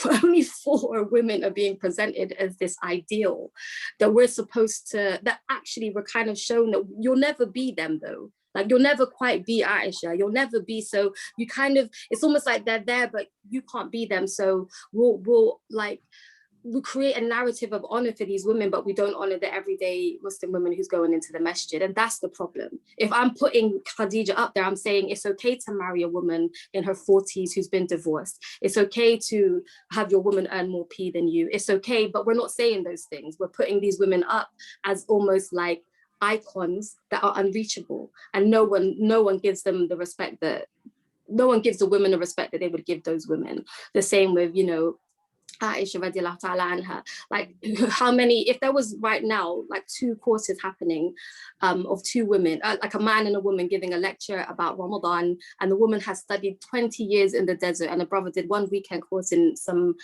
only 4 women are being presented as this ideal that we're supposed to, that actually we're kind of shown that you'll never be them though. Like, you'll never quite be Aisha, you'll never be, so you kind of, it's almost like they're there, but you can't be them. So we'll create a narrative of honor for these women, but we don't honor the everyday Muslim women who's going into the masjid. And that's the problem. If I'm putting Khadija up there, I'm saying it's okay to marry a woman in her 40s who's been divorced. It's okay to have your woman earn more P than you. It's okay, but we're not saying those things. We're putting these women up as almost like icons that are unreachable, and no one gives them the respect that, no one gives the women the respect that they would give those women. The same with, you know, Aisha radiallahu ta'ala anha. Like, how many, if there was right now like 2 courses happening of 2 women, like a man and a woman giving a lecture about Ramadan, and the woman has studied 20 years in the desert, and the brother did 1 weekend course in some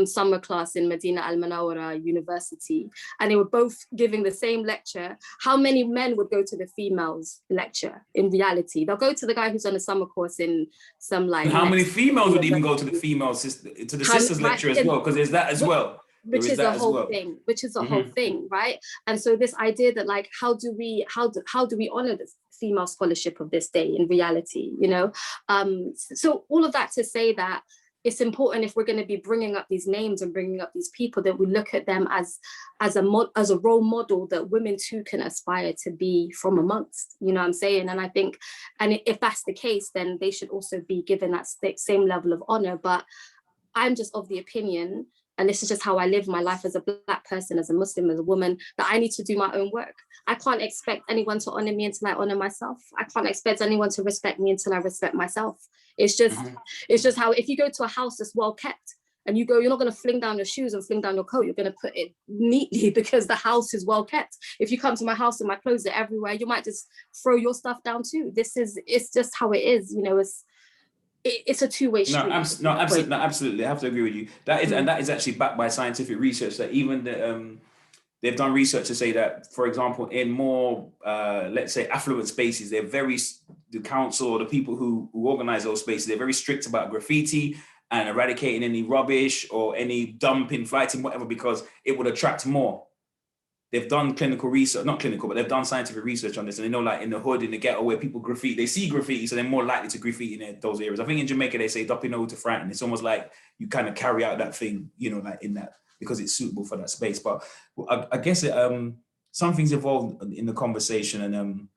summer class in Medina al-Munawwara University, and they were both giving the same lecture, how many men would go to the females lecture? In reality, they'll go to the guy who's on a summer course in some, like, and how many females would even go to the female sisters lecture as well, because there's that as well, which is the whole thing, right? And so this idea that, like, how do we honor the female scholarship of this day in reality, you know? So all of that to say that it's important, if we're going to be bringing up these names and bringing up these people, that we look at them as a role model that women too can aspire to be from amongst, you know what I'm saying? And I think, and if that's the case, then they should also be given that same level of honor. But I'm just of the opinion and this is just how I live my life as a Black person, as a Muslim, as a woman, that I need to do my own work. I can't expect anyone to honor me until I honor myself. I can't expect anyone to respect me until I respect myself. It's just, it's just how, if you go to a house that's well kept and you go, you're not going to fling down your shoes and fling down your coat. You're going to put it neatly because the house is well kept. If you come to my house and my clothes are everywhere, you might just throw your stuff down too. It's just how it is. You know, it's a two-way street. Absolutely. I have to agree with you. That is, and that is actually backed by scientific research. That even they've done research to say that, for example, in more let's say affluent spaces, the council or the people who organize those spaces, they're very strict about graffiti and eradicating any rubbish or any dumping, flighting, whatever, because it would attract more. They've done clinical research, not clinical, but they've done scientific research on this. And they know, like in the hood, in the ghetto where people graffiti, they see graffiti, so they're more likely to graffiti in those areas. I think in Jamaica, they say, "Dopping over to frighten." It's almost like you kind of carry out that thing, you know, like in that, because it's suitable for that space. But I guess something's evolved in the conversation, and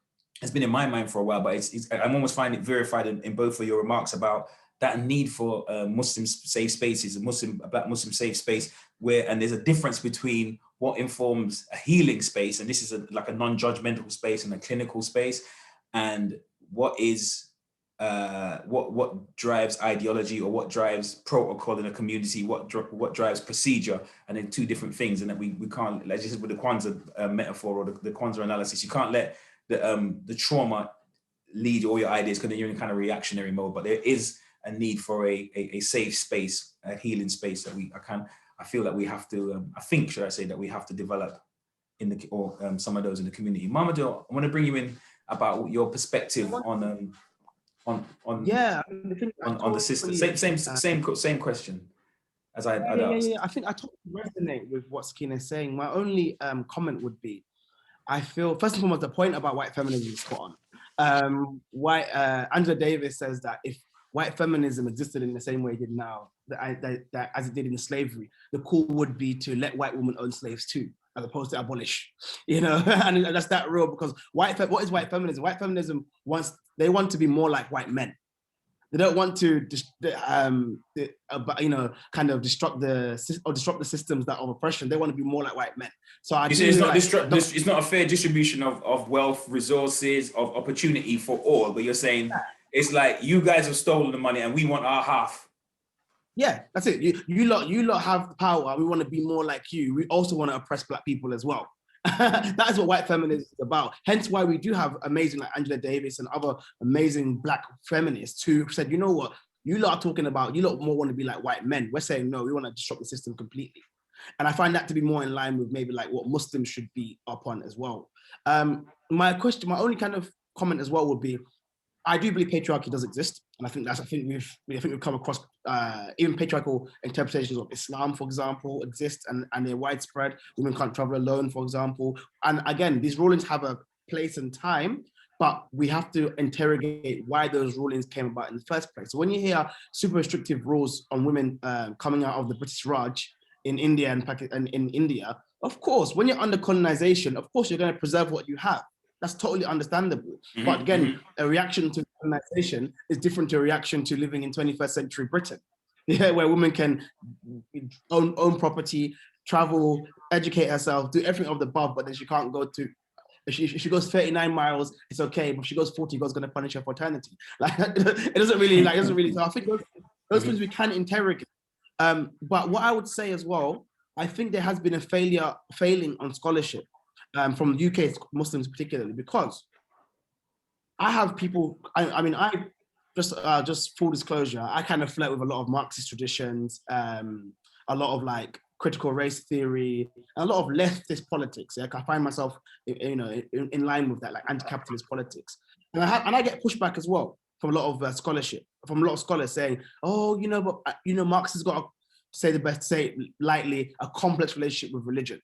it's been in my mind for a while, but I'm almost finding it verified in both of your remarks about that need for Muslim safe spaces, a Black Muslim safe space, and there's a difference between what informs a healing space, and this is like a non-judgmental space and a clinical space, and what is what drives ideology or what drives protocol in a community, what drives procedure, and then two different things. And that we can't, like just with the Kwanzaa metaphor or the Kwanzaa analysis, you can't let the trauma lead all your ideas because then you're in kind of reactionary mode. But there is a need for a safe space, a healing space that I feel that we have to, should I say, that we have to develop some of those in the community. Mamadou, I want to bring you in about your perspective on the system. Same question as I asked. I think I totally resonate with what Skin is saying. My only comment would be, I feel, first and foremost, the point about white feminism is spot on. Angela Davis says that if white feminism existed in the same way it did now, that as it did in slavery, the call would be to let white women own slaves too, as opposed to abolish, you know. And that's that real, because what is white feminism? White feminism they want to be more like white men. They don't want to, kind of disrupt the systems that of oppression. They want to be more like white men. So you say it's not a fair distribution of wealth, resources, of opportunity for all. But you're saying it's like you guys have stolen the money and we want our half. Yeah, that's it. You lot have the power. We want to be more like you. We also want to oppress Black people as well. That is what white feminism is about. Hence why we do have amazing like Angela Davis and other amazing Black feminists who said, you know what, you lot are talking about, you lot more want to be like white men. We're saying, no, we want to disrupt the system completely. And I find that to be more in line with maybe like what Muslims should be up on as well. My only kind of comment as well would be, I do believe patriarchy does exist, and I think we've come across even patriarchal interpretations of Islam, for example, exist and they're widespread. Women can't travel alone, for example. And again, these rulings have a place and time, but we have to interrogate why those rulings came about in the first place. So when you hear super restrictive rules on women coming out of the British Raj in India and Pakistan, in India, of course, when you're under colonization, of course you're going to preserve what you have. That's totally understandable. Mm-hmm. But again, a reaction to colonization is different to a reaction to living in 21st century Britain, where women can own property, travel, educate herself, do everything of the above, but then she can't go to, if she goes 39 miles, it's okay, but if she goes 40, God's going to punish her for eternity. Like, it doesn't really, so I think those things we can interrogate. But what I would say as well, I think there has been a failing on scholarship from UK Muslims particularly, because I have people, I just full disclosure, I kind of flirt with a lot of Marxist traditions, a lot of like critical race theory, and a lot of leftist politics. Like I find myself, in line with that, like anti-capitalist politics. And I get pushback as well from a lot of scholarship, from a lot of scholars saying, oh, but Marx has got to say it lightly, a complex relationship with religion.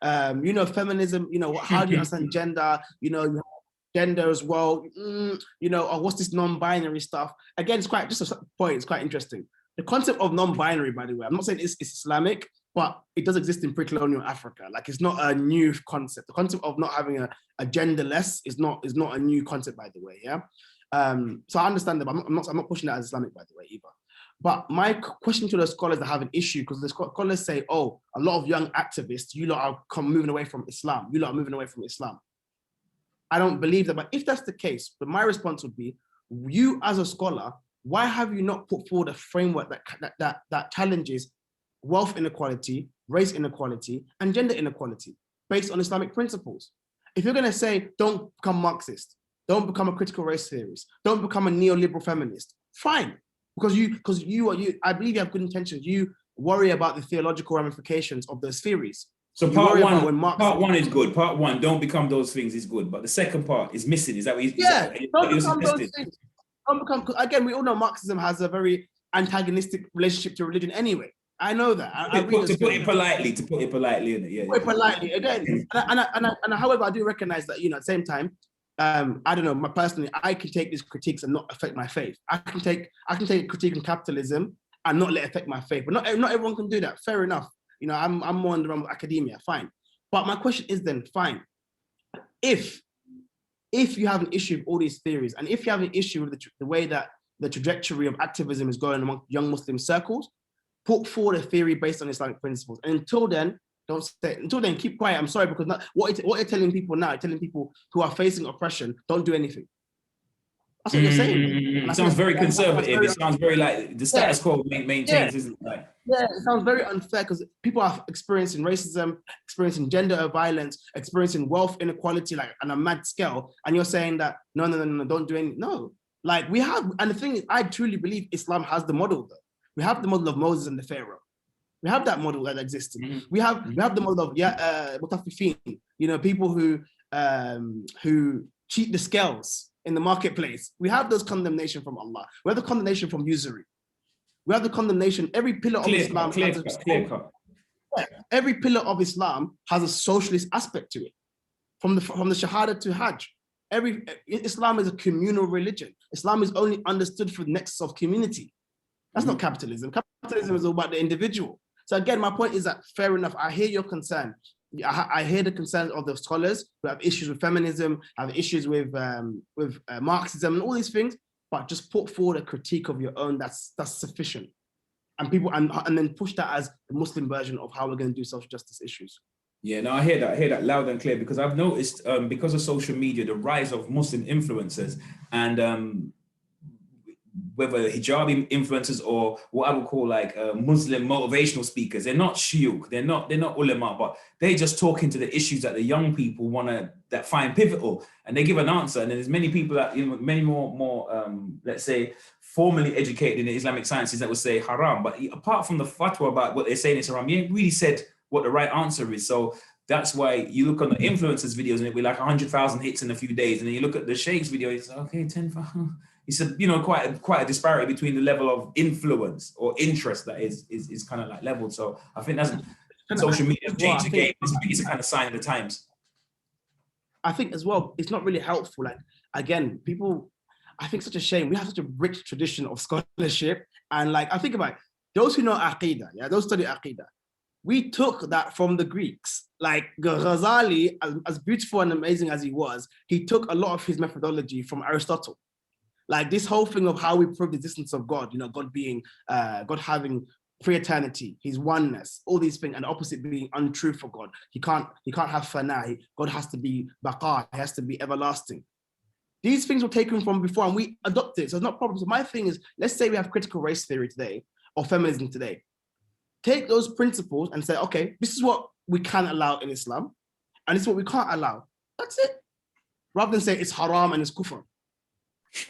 Feminism, how do you understand gender? Gender as well, or what's this non-binary stuff? Again, it's quite, just a point, it's quite interesting. The concept of non-binary, by the way, I'm not saying it's Islamic, but it does exist in pre-colonial Africa. Like, it's not a new concept. The concept of not having a genderless is not a new concept, by the way, yeah? So I understand that, but I'm not pushing that as Islamic, by the way, either. But my question to the scholars that have an issue, because the scholars say, oh, a lot of young activists, you lot are moving away from Islam. You lot are moving away from Islam. I don't believe that, but if that's the case, but my response would be, you as a scholar, why have you not put forward a framework that challenges wealth inequality, race inequality, and gender inequality based on Islamic principles? If you're going to say, don't become Marxist, don't become a critical race theorist, don't become a neoliberal feminist, fine. Because I believe you have good intentions. You worry about the theological ramifications of those theories. So part one is good. Part one, don't become those things, is good. But the second part is missing. Is that what don't become those things. Don't become, again, we all know Marxism has a very antagonistic relationship to religion anyway. I know that. To put it politely, yeah. Put it politely, again. And however, I do recognize that, at the same time, I don't know, personally, I can take these critiques and not affect my faith. I can take a critique on capitalism and not let it affect my faith. But not everyone can do that. Fair enough. I'm more in the realm of academia, fine. But my question is then, fine, if you have an issue with all these theories, and if you have an issue with the way that the trajectory of activism is going among young Muslim circles, put forward a theory based on Islamic principles. And until then, keep quiet. I'm sorry, because what you're telling people now, telling people who are facing oppression, don't do anything. That's what you're saying. It sounds very conservative. It sounds very like the status quo maintains, isn't it? Like, yeah, it sounds very unfair because people are experiencing racism, experiencing gender violence, experiencing wealth inequality, like on a mad scale. And you're saying that, no, don't do anything. No, like we have, and the thing is, I truly believe Islam has the model though. We have the model of Moses and the Pharaoh. We have that model that existed. Mm-hmm. We have the model of mutaffifin, people who cheat the scales in the marketplace. We have those condemnation from Allah. We have the condemnation from usury. We have the condemnation. Every pillar of Islam every pillar of Islam has a socialist aspect to it. From the Shahada to Hajj. Islam is a communal religion. Islam is only understood through the nexus of community. That's not capitalism. Capitalism is all about the individual. So again, my point is that fair enough. I hear your concern. I hear the concerns of the scholars who have issues with feminism, have issues with Marxism and all these things, but just put forward a critique of your own that's sufficient. And people and then push that as the Muslim version of how we're going to do social justice issues. Yeah, no, I hear that loud and clear, because I've noticed because of social media, the rise of Muslim influencers and whether hijabi influencers or what I would call like Muslim motivational speakers, they're not shuyukh, they're not ulama, but they just talking to the issues that the young people that find pivotal, and they give an answer. And then there's many people that, many more let's say formally educated in the Islamic sciences that would say haram. But apart from the fatwa about what they're saying is haram, you ain't really said what the right answer is. So that's why you look on the influencers videos and it'll be like 100,000 hits in a few days. And then you look at the Sheikh's video, it's okay, 10,000. It's quite a disparity between the level of influence or interest that is kind of like leveled. So I think that's social media change the game. It's a kind of sign of the times. I think as well, it's not really helpful. Like, again, people, I think such a shame. We have such a rich tradition of scholarship. And like, I think about it, those who know Aqidah, those study Aqidah, we took that from the Greeks. Like Ghazali, as beautiful and amazing as he was, he took a lot of his methodology from Aristotle. Like this whole thing of how we prove the existence of God, God being, God having pre-eternity, his oneness, all these things, and the opposite being untrue for God. He can't have fana. God has to be baqa, he has to be everlasting. These things were taken from before and we adopted it, so it's not a problem. So my thing is, let's say we have critical race theory today, or feminism today. Take those principles and say, okay, this is what we can allow in Islam, and this is what we can't allow. That's it. Rather than say it's haram and it's kufr.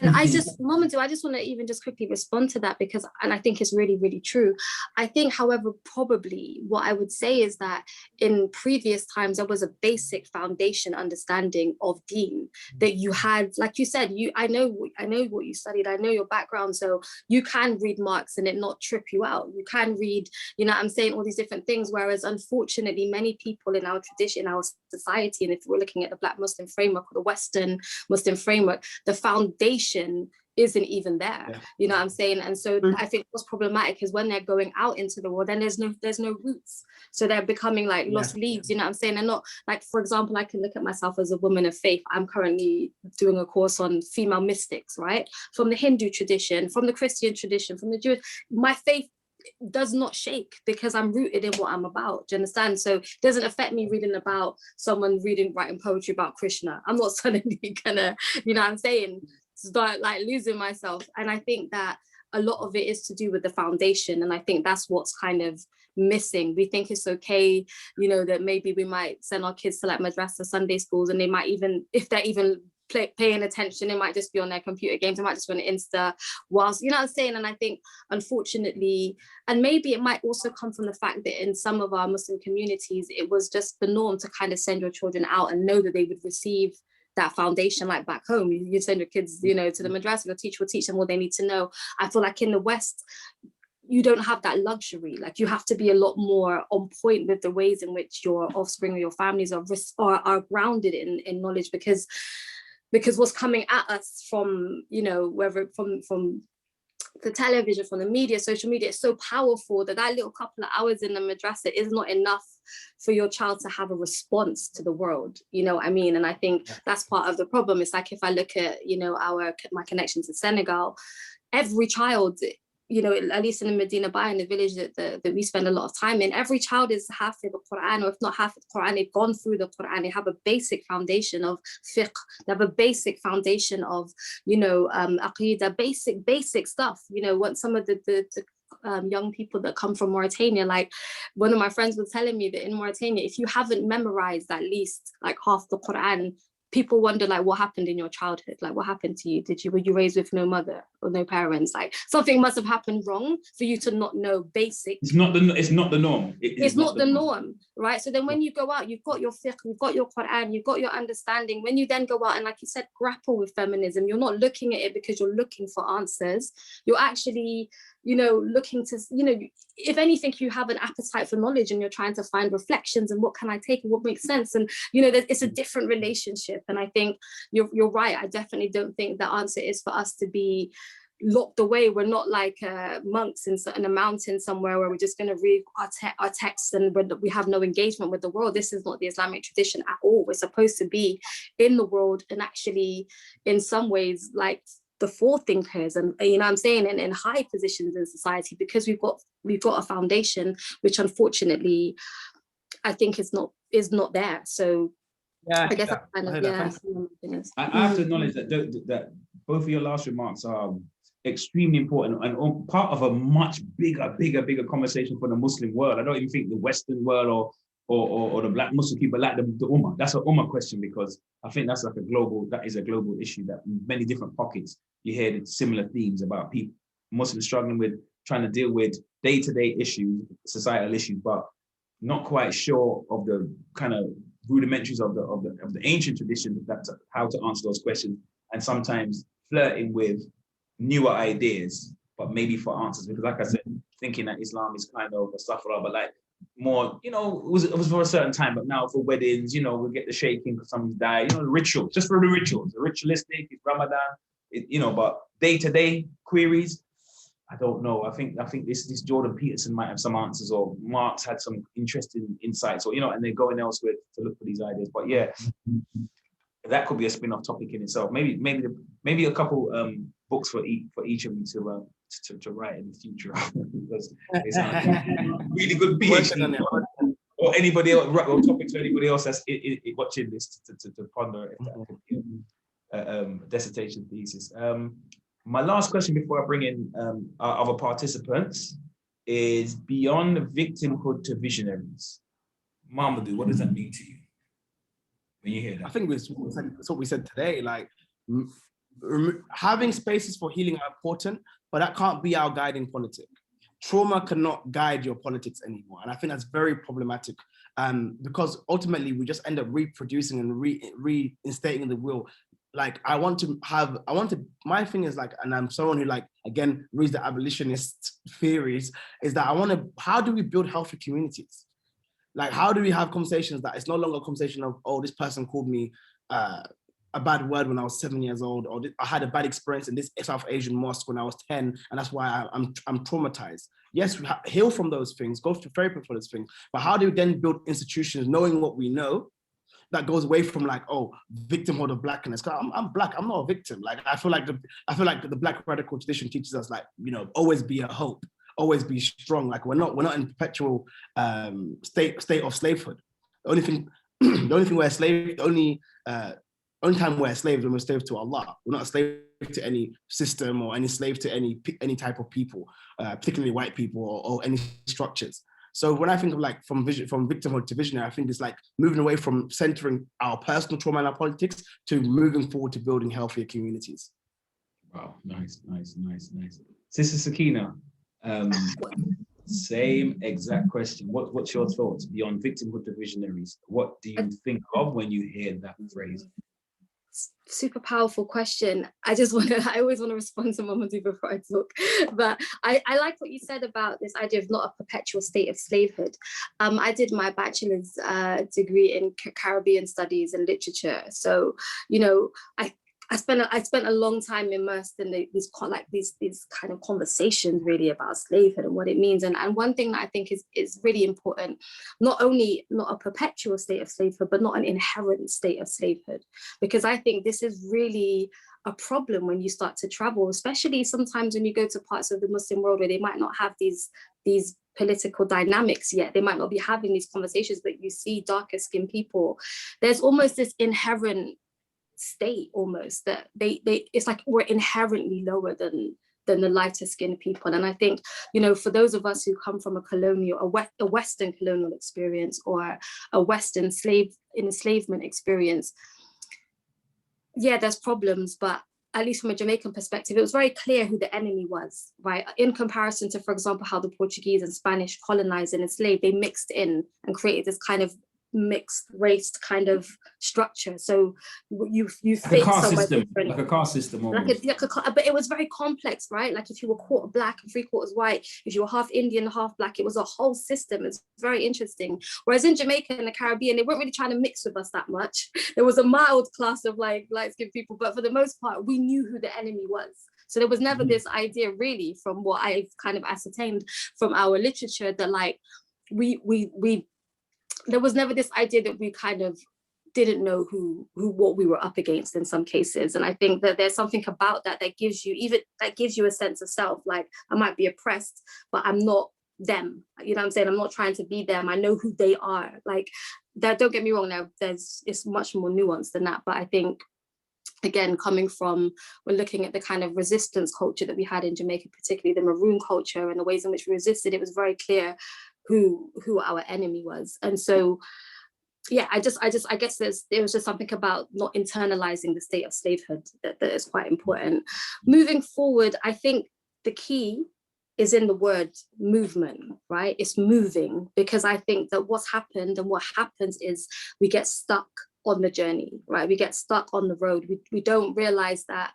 And I just want to even just quickly respond to that, and I think it's really, really true. I think, however, probably what I would say is that in previous times, there was a basic foundation understanding of deen that you had, like you said, I know what you studied, I know your background, so you can read Marx and it not trip you out. You can read, I'm saying all these different things, whereas unfortunately, many people in our tradition, our society, and if we're looking at the Black Muslim framework or the Western Muslim framework, the foundation isn't even there. Yeah. You know what I'm saying? And so I think what's problematic is when they're going out into the world, then there's no roots. So they're becoming like lost leaves, you know what I'm saying? And not like, for example, I can look at myself as a woman of faith. I'm currently doing a course on female mystics, right? From the Hindu tradition, from the Christian tradition, from the Jewish, my faith does not shake because I'm rooted in what I'm about. Do you understand? So it doesn't affect me reading about someone writing poetry about Krishna. I'm not suddenly gonna, you know what I'm saying, start like losing myself. And I think that a lot of it is to do with the foundation. And I think that's what's kind of missing. We think it's okay, you know, that maybe we might send our kids to like madrasa Sunday schools, and they might even, if they're even paying attention, it might just be on their computer games, it might just be on Insta whilst, you know what I'm saying? And I think, unfortunately, and maybe it might also come from the fact that in some of our Muslim communities, it was just the norm to kind of send your children out and know that they would receive that foundation like back home. You send your kids, you know, to the madrasa, your teacher will teach them what they need to know. I feel like in the West, you don't have that luxury. Like, you have to be a lot more on point with the ways in which your offspring or your families are grounded in knowledge, because what's coming at us from, you know, whether from the television, from the media, social media, is so powerful that little couple of hours in the madrasa is not enough for your child to have a response to the world, you know what I mean? And I think that's part of the problem. It's like, if I look at, you know, my connection to Senegal, every child, you know, at least in the Medina Bay, in the village that we spend a lot of time in, every child is half the Quran, or if not half the Quran, they've gone through the Quran. They have a basic foundation of fiqh. They have a basic foundation of, you know, aqidah, basic stuff. You know, what some of the young people that come from Mauritania, like one of my friends was telling me that in Mauritania, if you haven't memorized at least like half the Quran, people wonder, like, what happened in your childhood? Like, what happened to you? Were you raised with no mother or no parents? Like, something must have happened wrong for you to not know basic. It's not the norm. It's not the norm, right? So then when you go out, you've got your fiqh, you've got your Quran, you've got your understanding. When you then go out and, like you said, grapple with feminism, you're not looking at it because you're looking for answers. You're actually, you know, looking to, you know, if anything, you have an appetite for knowledge, and you're trying to find reflections and what can I take and what makes sense. And, you know, it's a different relationship. And I think you're right. I definitely don't think the answer is for us to be locked away. We're not like monks in a mountain somewhere where we're just going to read our texts and we have no engagement with the world. This is not the Islamic tradition at all. We're supposed to be in the world and actually, in some ways, like the forethinkers, and, you know what I'm saying, in high positions in society, because we've got a foundation which, unfortunately, I think is not there. So I guess that's kind of, I have to acknowledge that both of your last remarks are extremely important and part of a much bigger conversation for the Muslim world. I don't even think the Western world or the Black Muslim people like the Ummah. That's an Ummah question, because I think that is a global issue, that in many different pockets you hear similar themes about people, Muslims struggling with trying to deal with day-to-day issues, societal issues, but not quite sure of the kind of rudimentaries of the ancient tradition, that's how to answer those questions, and sometimes flirting with newer ideas, but maybe for answers, because like I said, thinking that Islam is kind of a stuff, but like more, you know, it was for a certain time, but now for weddings, you know, we'll get the shaking because someone's died, you know, the rituals, just for the rituals, the ritualistic, it's Ramadan, you know, but day-to-day queries, I don't know. I think this Jordan Peterson might have some answers, or Mark's had some interesting insights, or, you know, and they're going elsewhere to look for these ideas. But yeah, that could be a spin-off topic in itself. Maybe a couple books for each of you to write in the future, because it's a really good PhD, or anybody else, or topics for anybody else that's watching this to ponder if that could be a dissertation thesis. My last question before I bring in our other participants is, beyond victimhood to visionaries. Mamadou, what does that mean to you when you hear that? I think that's what we said today. Like, having spaces for healing are important, but that can't be our guiding politic. Trauma cannot guide your politics anymore. And I think that's very problematic, because ultimately we just end up reproducing and reinstating the will. Like, my thing is, like, and I'm someone who, like, again, reads the abolitionist theories, is that how do we build healthy communities? Like, how do we have conversations that it's no longer a conversation of, oh, this person called me a a bad word when I was 7 years old, or I had a bad experience in this South Asian mosque when I was 10, and that's why I'm traumatized. Yes, we heal from those things, go to therapy for those things, but how do we then build institutions knowing what we know that goes away from like, oh, victimhood of blackness? Cause I'm black, I'm not a victim. Like I feel like the black radical tradition teaches us, like, you know, always be a hope, always be strong. Like we're not in perpetual state of slavehood. The only thing we're slave, the only time we're slaves when we're slaves to Allah. We're not a slave to any system or any slave to any type of people, particularly white people or any structures. So when I think of like from victimhood to visionary, I think it's like moving away from centering our personal trauma and our politics to moving forward to building healthier communities. Wow, nice. Sister Sakina, same exact question. What's your thoughts beyond victimhood to visionaries? What do you think of when you hear that phrase? Super powerful question. I always want to respond to Mamadou before I talk, but I like what you said about this idea of not a perpetual state of slavehood. I did my bachelor's degree in Caribbean studies and literature, so you know, I spent a long time immersed in these kind of conversations really about slavehood and what it means. And one thing that I think is really important, not only not a perpetual state of slavehood, but not an inherent state of slavehood. Because I think this is really a problem when you start to travel, especially sometimes when you go to parts of the Muslim world where they might not have these political dynamics yet. They might not be having these conversations, but you see darker skinned people. There's almost this inherent state almost that they it's like we're inherently lower than the lighter skinned people. And I think, you know, for those of us who come from a Western colonial experience or a Western enslavement experience, yeah, there's problems, but at least from a Jamaican perspective, it was very clear who the enemy was, right? In comparison to, for example, how the Portuguese and Spanish colonized and enslaved, they mixed in and created this kind of mixed race kind of structure. So you like a caste system almost. But it was very complex, right? Like if you were quarter black and 3/4 white, if you were half Indian, half black, it was a whole system. It's very interesting. Whereas in Jamaica and the Caribbean, they weren't really trying to mix with us that much. There was a mild class of like light-skinned people, but for the most part, we knew who the enemy was. So there was never this idea, really, from what I've kind of ascertained from our literature, that like there was never this idea that we kind of didn't know what we were up against in some cases. And I think that there's something about that gives you a sense of self. Like, I might be oppressed, but I'm not them. You know what I'm saying? I'm not trying to be them. I know who they are. Like that, don't get me wrong, now it's much more nuanced than that. But I think, again, coming from, we're looking at the kind of resistance culture that we had in Jamaica, particularly the maroon culture and the ways in which we resisted, it was very clear who our enemy was. And so, yeah, I guess there was just something about not internalizing the state of slavehood that is quite important. Moving forward, I think the key is in the word movement, right? It's moving, because I think that what's happened and what happens is we get stuck on the journey, right? We get stuck on the road. We don't realize that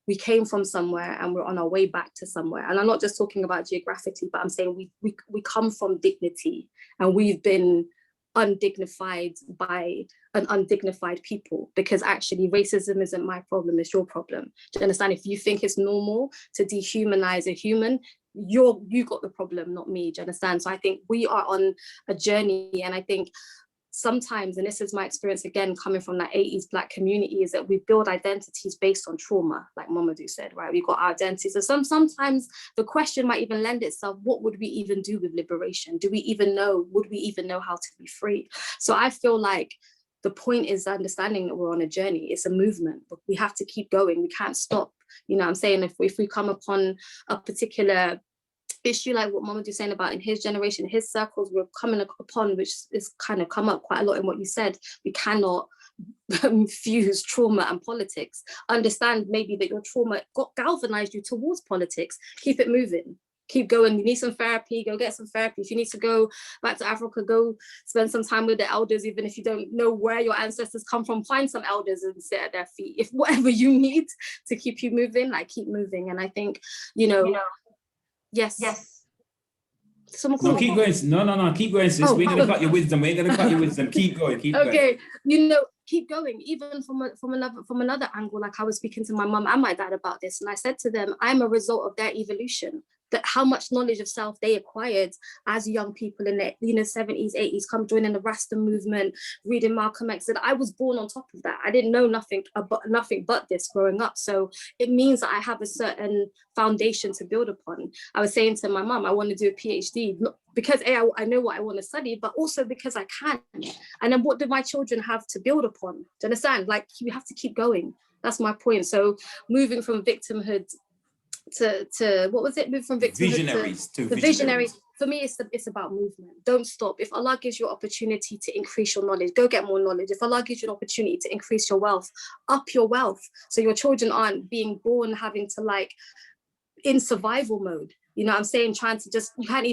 we came from somewhere and we're on our way back to somewhere. And I'm not just talking about geographically, but I'm saying we come from dignity, and we've been undignified by an undignified people, because actually racism isn't my problem, it's your problem. Do you understand? If you think it's normal to dehumanize a human, you got the problem, not me. Do you understand? So I think we are on a journey, and I think sometimes, and this is my experience again coming from that 80s Black community, is that we build identities based on trauma, like Mamadou said, right? We've got our identities. So sometimes the question might even lend itself, what would we even do with liberation? Would we even know how to be free? So I feel like the point is understanding that we're on a journey. It's a movement, but we have to keep going. We can't stop. You know what I'm saying? If we come upon a particular issue like what Mamadou's saying about in his generation, his circles, we're coming upon, which is kind of come up quite a lot in what you said, we cannot fuse trauma and politics. Understand maybe that your trauma galvanized you towards politics. Keep it moving. Keep going. You need some therapy, go get some therapy. If you need to go back to Africa, go spend some time with the elders, even if you don't know where your ancestors come from, find some elders and sit at their feet. If whatever you need to keep you moving, like keep moving. And I think, Yes. No, keep going. No, keep going, sis. We're gonna cut your wisdom. Keep going. Okay. keep going, even from another angle. Like I was speaking to my mum and my dad about this, and I said to them, I'm a result of their evolution. That how much knowledge of self they acquired as young people in the 70s, 80s, come joining the Rasta movement, reading Malcolm X. And I was born on top of that. I didn't know nothing but this growing up. So it means that I have a certain foundation to build upon. I was saying to my mum, I want to do a PhD, not because I know what I want to study, but also because I can. And then what do my children have to build upon? Do you understand? Like, you have to keep going. That's my point. So moving from victimhood to what was it? Move from victimhood visionaries to visionaries. For me, it's about movement. Don't stop. If Allah gives you an opportunity to increase your knowledge, go get more knowledge. If Allah gives you an opportunity to increase your wealth, up your wealth, so your children aren't being born having to, like, in survival mode. You know what I'm saying? Trying to just, you can't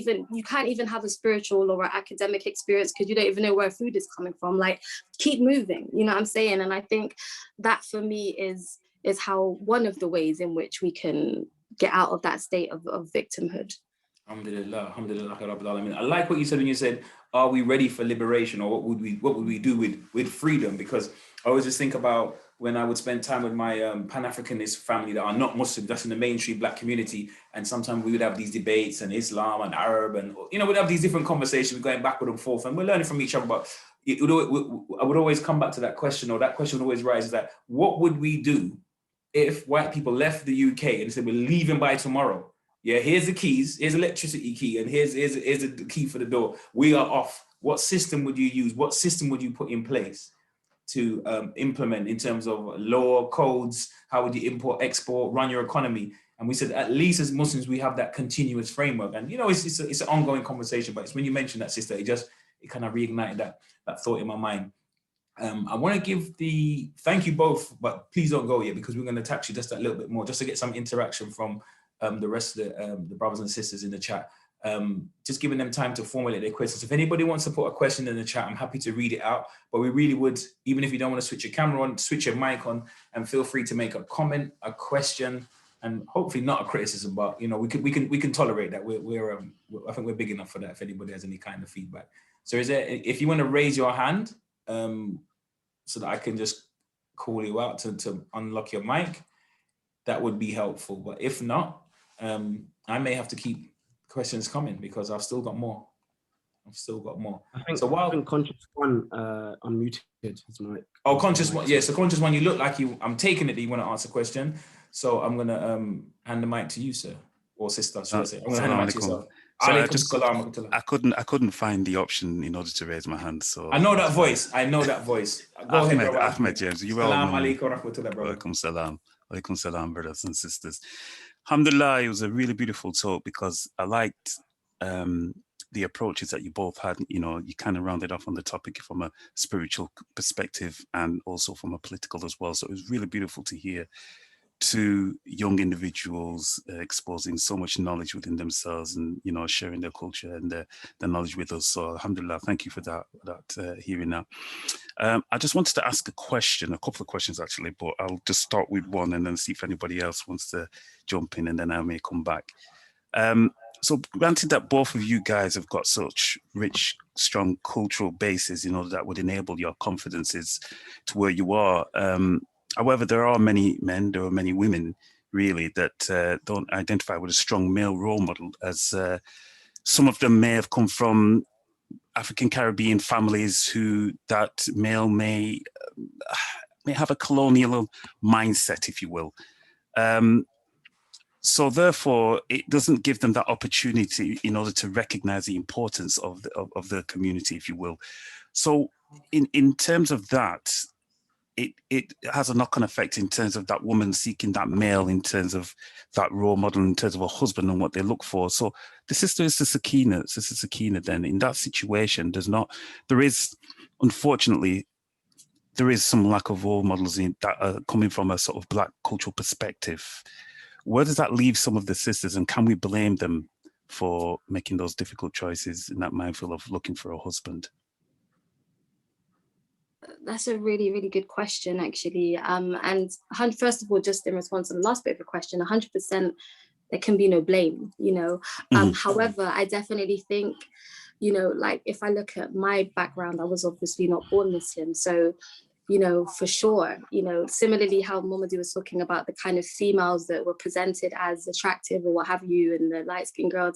even have a spiritual or an academic experience because you don't even know where food is coming from. Like, keep moving. You know what I'm saying? And I think that for me is how one of the ways in which we can get out of that state of victimhood. Alhamdulillah, alhamdulillah, Rabbil Alameen. I like what you said when you said, are we ready for liberation, or what would we do with freedom? Because I always just think about when I would spend time with my Pan-Africanist family that are not Muslim, that's in the mainstream Black community, and sometimes we would have these debates and Islam and Arab, and we'd have these different conversations, we're going backward and forth, and we're learning from each other. But I would always come back to that question, or that question would always rise, that what would we do if white people left the UK and said, we're leaving by tomorrow? Yeah, here's the keys, here's electricity key, and here's the key for the door. We are off. What system would you use? What system would you put in place to implement in terms of law, codes? How would you import, export, run your economy? And we said, at least as Muslims, we have that continuous framework. And it's an ongoing conversation, but it's when you mentioned that, sister, it kind of reignited that thought in my mind. I want to thank you both, but please don't go yet, because we're going to touch you just a little bit more, just to get some interaction from the rest of the brothers and sisters in the chat. Just giving them time to formulate their questions. If anybody wants to put a question in the chat, I'm happy to read it out, but we really would, even if you don't want to switch your camera on, switch your mic on, and feel free to make a comment, a question, and hopefully not a criticism, but we can tolerate that. I think we're big enough for that, if anybody has any kind of feedback. So if you want to raise your hand, so that I can just call you out to unlock your mic, that would be helpful. But if not, I may have to keep questions coming, because I've still got more. I think Conscious One unmuted his mic. Oh, Conscious One, yeah. So Conscious One, you look like I'm taking it that you want to answer a question. So I'm gonna hand the mic to you, sir, or sister, should I say? I'm gonna hand the mic to yourself. So I couldn't find the option in order to raise my hand. So I know that voice. Go ahead, brother. Ahmed James, you well. Alaikum salam. Alaikum salam, brothers and sisters. Alhamdulillah, it was a really beautiful talk, because I liked the approaches that you both had. You kind of rounded off on the topic from a spiritual perspective and also from a political as well. So it was really beautiful to hear two young individuals exposing so much knowledge within themselves, and sharing their culture and their knowledge with us. So alhamdulillah, thank you for that hearing that. I just wanted to ask a couple of questions actually, but I'll just start with one and then see if anybody else wants to jump in, and then I may come back. So granted that both of you guys have got such rich, strong cultural bases, that would enable your confidences to where you are. However, there are many men, there are many women, really, that don't identify with a strong male role model, as some of them may have come from African Caribbean families who that male may have a colonial mindset, if you will. So therefore, it doesn't give them that opportunity in order to recognize the importance of the community, if you will. So in terms of that, it has a knock-on effect in terms of that woman seeking that male, in terms of that role model, in terms of a husband and what they look for. So the sister Sakina then, in that situation, unfortunately, there is some lack of role models that are coming from a sort of Black cultural perspective. Where does that leave some of the sisters, and can we blame them for making those difficult choices in that mindful of looking for a husband? That's a really, really good question, actually. And first of all, just in response to the last bit of the question, 100%, there can be no blame, However, I definitely think, like if I look at my background, I was obviously not born Muslim. So, you know, for sure. You know, similarly how Momadou was talking about the kind of females that were presented as attractive or what have you, and the light-skinned girl,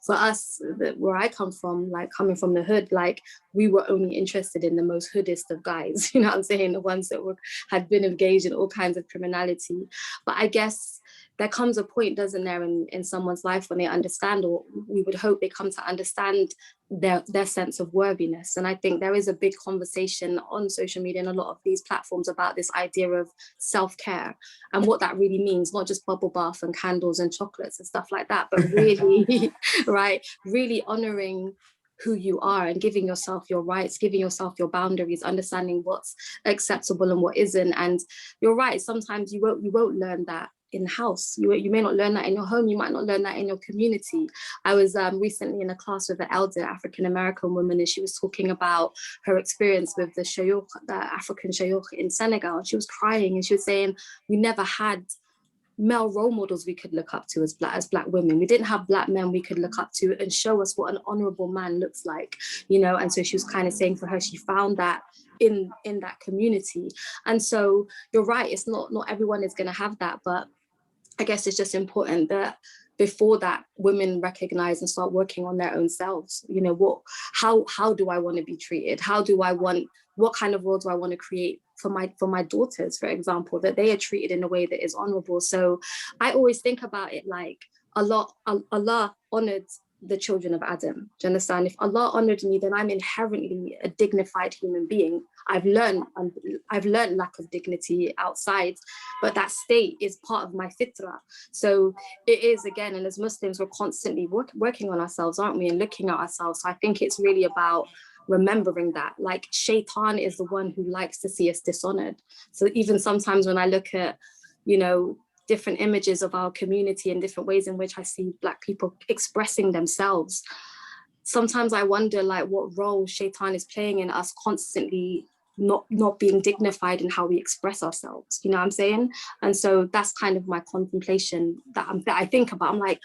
For us, where I come from, like coming from the hood, like we were only interested in the most hoodist of guys, you know what I'm saying? The ones that had been engaged in all kinds of criminality. But I guess there comes a point, doesn't there, in someone's life when they understand, or we would hope they come to understand their sense of worthiness. And I think there is a big conversation on social media and a lot of these platforms about this idea of self-care and what that really means, not just bubble bath and candles and chocolates and stuff like that, but really, right, really honoring who you are and giving yourself your rights, giving yourself your boundaries, understanding what's acceptable and what isn't. And you're right, sometimes you won't learn that in house. You may not learn that in your home, you might not learn that in your community. I was recently in a class with an elder African-American woman, and she was talking about her experience with the shayukh, the African shayukh in Senegal. She was crying and she was saying, we never had male role models we could look up to as black women. We didn't have black men we could look up to and show us what an honorable man looks like, you know. And so she was kind of saying for her, she found that in that community. And so you're right, it's not everyone is going to have that, but I guess it's just important that before that, women recognize and start working on their own selves. You know, how do I want to be treated? What kind of world do I want to create for my daughters, for example, that they are treated in a way that is honorable? So I always think about it like Allah honored the children of Adam. Do you understand? If Allah honored me, then I'm inherently a dignified human being. I've learned lack of dignity outside, but that state is part of my fitrah. So it is, again, and as Muslims, we're constantly working on ourselves, aren't we? And looking at ourselves. So I think it's really about remembering that, like, shaitan is the one who likes to see us dishonored. So even sometimes when I look at, you know, different images of our community and different ways in which I see Black people expressing themselves, sometimes I wonder, like, what role shaitan is playing in us constantly not being dignified in how we express ourselves, you know what I'm saying? And so that's kind of my contemplation that I think about. I'm like,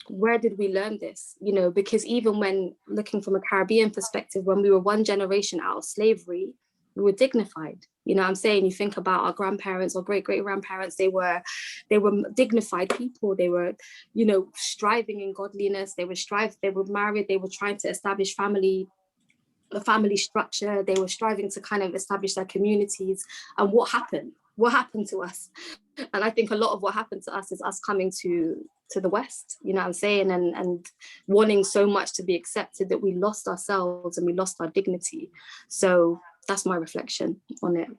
where did we learn this? You know, because even when looking from a Caribbean perspective, when we were one generation out of slavery, we were dignified. You know what I'm saying? You think about our grandparents or great-great-grandparents, they were dignified people. They were, you know, striving in godliness. They were married. They were trying to establish a family structure. They were striving to kind of establish their communities. And what happened? What happened to us? And I think a lot of what happened to us is us coming to the West, you know what I'm saying, and wanting so much to be accepted that we lost ourselves and we lost our dignity. So that's my reflection on it.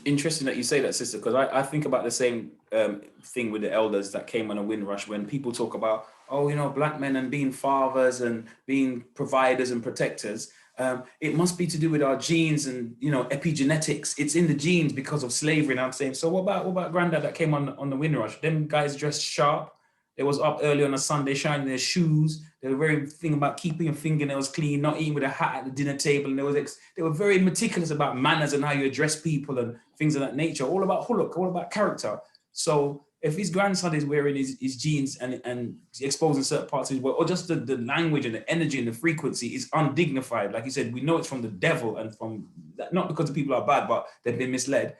Interesting that you say that, sister, because I think about the same thing with the elders that came on a Windrush, when people talk about, oh, you know, Black men and being fathers and being providers and protectors. It must be to do with our genes and, you know, epigenetics. It's in the genes because of slavery. And I'm saying, so what about Granddad that came on the Windrush? Them guys dressed sharp. They was up early on a Sunday shining their shoes. They were very thing about keeping your fingernails clean, not eating with a hat at the dinner table. And they were very meticulous about manners and how you address people and things of that nature, all about huluk, all about character. So if his grandson is wearing his jeans and exposing certain parts of his work, or just the language and the energy and the frequency is undignified, like you said, we know it's from the devil and from, not because the people are bad, but they've been misled.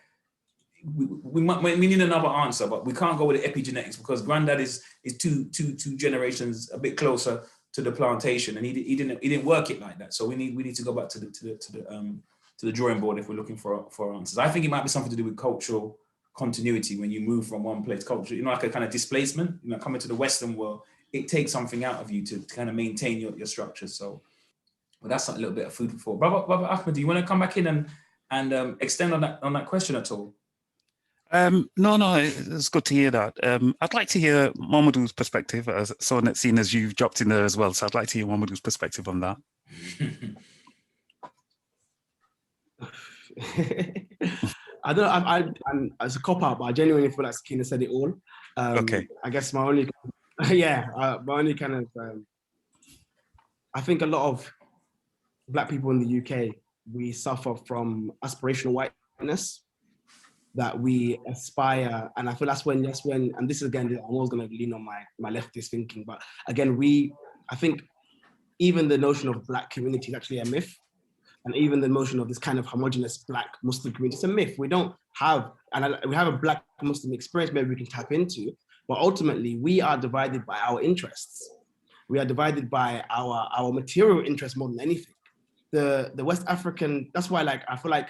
We need another answer, but we can't go with the epigenetics because Granddad is two generations a bit closer to the plantation, and he didn't work it like that. So we need to go back to the drawing board if we're looking for answers. I think it might be something to do with cultural continuity. When you move from one place, culture, you know, like a kind of displacement, you know, coming to the Western world, it takes something out of you to kind of maintain your structures. So, well, that's a little bit of food for thought. Brother Ahmed, do you want to come back in and extend on that question at all? No, it's good to hear that. I'd like to hear Mamadou's perspective, seeing as you've dropped in there as well. So I'd like to hear Mamadou's perspective on that. I don't know, I'm as a cop-out, but I genuinely feel like Sakina said it all. Okay. I guess my only kind of, I think a lot of Black people in the UK, we suffer from aspirational whiteness, that we aspire, and I feel that's when, and this is again, I'm always going to lean on my leftist thinking, but again, I think even the notion of Black community is actually a myth. and even the notion of this kind of homogenous Black Muslim community. It's a myth. We don't have, we have a Black Muslim experience maybe we can tap into, but ultimately we are divided by our interests. We are divided by our material interests more than anything. The West African, that's why I feel like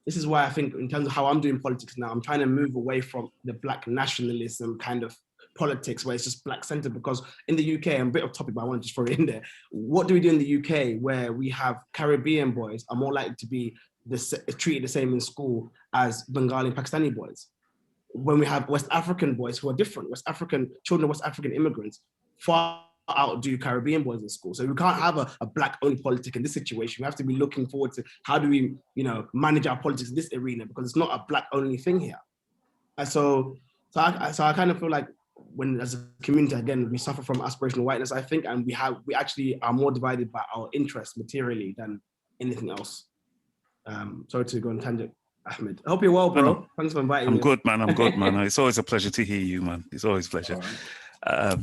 this is why I think in terms of how I'm doing politics now, I'm trying to move away from the Black nationalism kind of politics where it's just Black centered, because in the UK, and a bit of topic, but I want to just throw it in there. What do we do in the UK where we have Caribbean boys are more likely to be treated the same in school as Bengali and Pakistani boys? When we have West African boys who are different, children of West African immigrants far outdo Caribbean boys in school. So we can't have a Black only politic in this situation. We have to be looking forward to how do we, manage our politics in this arena, because it's not a Black only thing here. And so I kind of feel like when as a community, again, we suffer from aspirational whiteness, I think, and we actually are more divided by our interests materially than anything else. Sorry to go on tangent, Ahmed. I hope you're well, bro. No. Thanks for inviting me. I'm good, man. I'm good, man. It's always a pleasure to hear you, man. It's always a pleasure. Right.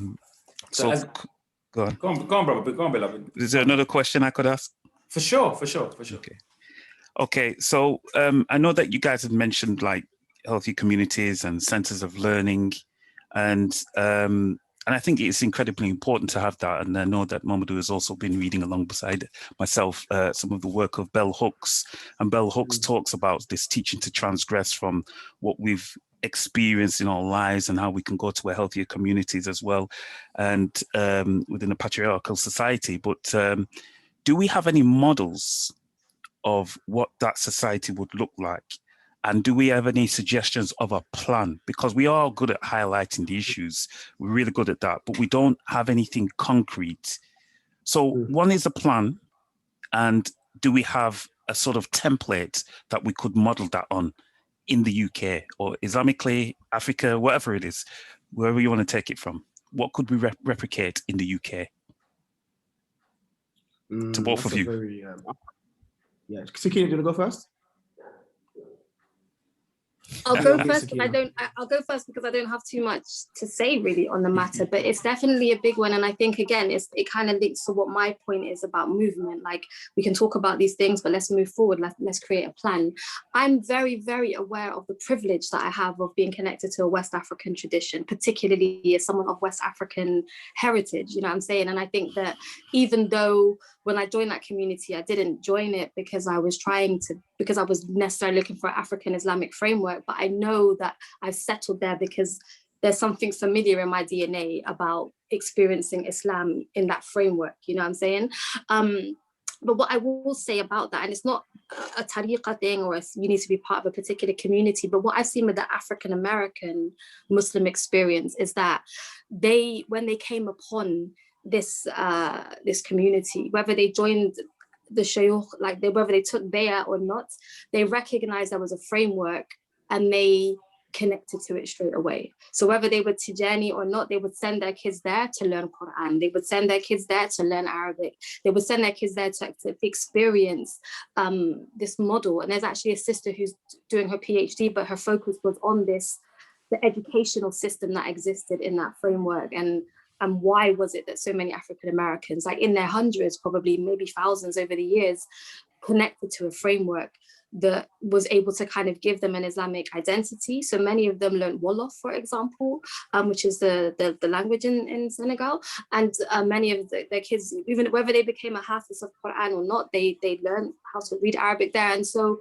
Go on. Go on, brother. Go on, beloved. Is there another question I could ask? For sure. Okay. So I know that you guys have mentioned like healthy communities and centers of learning, and I think it's incredibly important to have that. And I know that Mamadou has also been reading alongside myself some of the work of Bell Hooks, and Bell Hooks talks about this teaching to transgress from what we've experienced in our lives and how we can go to a healthier communities as well, and within a patriarchal society. But do we have any models of what that society would look like? And do we have any suggestions of a plan? Because we are good at highlighting the issues. We're really good at that, but we don't have anything concrete. So one is a plan, and do we have a sort of template that we could model that on in the UK or Islamically, Africa, whatever it is, wherever you want to take it from? What could we replicate in the UK? To both of you. Yeah, Sakina, do you want to go first? I'll go first. I'll go first because I don't have too much to say really on the matter, but it's definitely a big one. And I think again, it kind of links to what my point is about movement. Like, we can talk about these things, but let's move forward. Let's create a plan. I'm very, very aware of the privilege that I have of being connected to a West African tradition, particularly as someone of West African heritage, you know what I'm saying? And I think that even though when I joined that community, I didn't join it because I was necessarily looking for an African Islamic framework, but I know that I've settled there because there's something familiar in my DNA about experiencing Islam in that framework, you know what I'm saying? But what I will say about that, and it's not a tariqa thing or you need to be part of a particular community, but what I've seen with the African-American Muslim experience is that when they came upon this community, whether they joined the shayukh, whether they took bay'ah or not, they recognized there was a framework and they connected to it straight away. So whether they were Tijani or not, they would send their kids there to learn Quran. They would send their kids there to learn Arabic. They would send their kids there to experience this model. And there's actually a sister who's doing her PhD, but her focus was on the educational system that existed in that framework. And why was it that so many African Americans, like in their hundreds, probably maybe thousands over the years, connected to a framework that was able to kind of give them an Islamic identity. So many of them learned Wolof, for example, which is the language in Senegal. And many of their kids, even whether they became a Hafiz of Quran or not, they learned how to read Arabic there. And so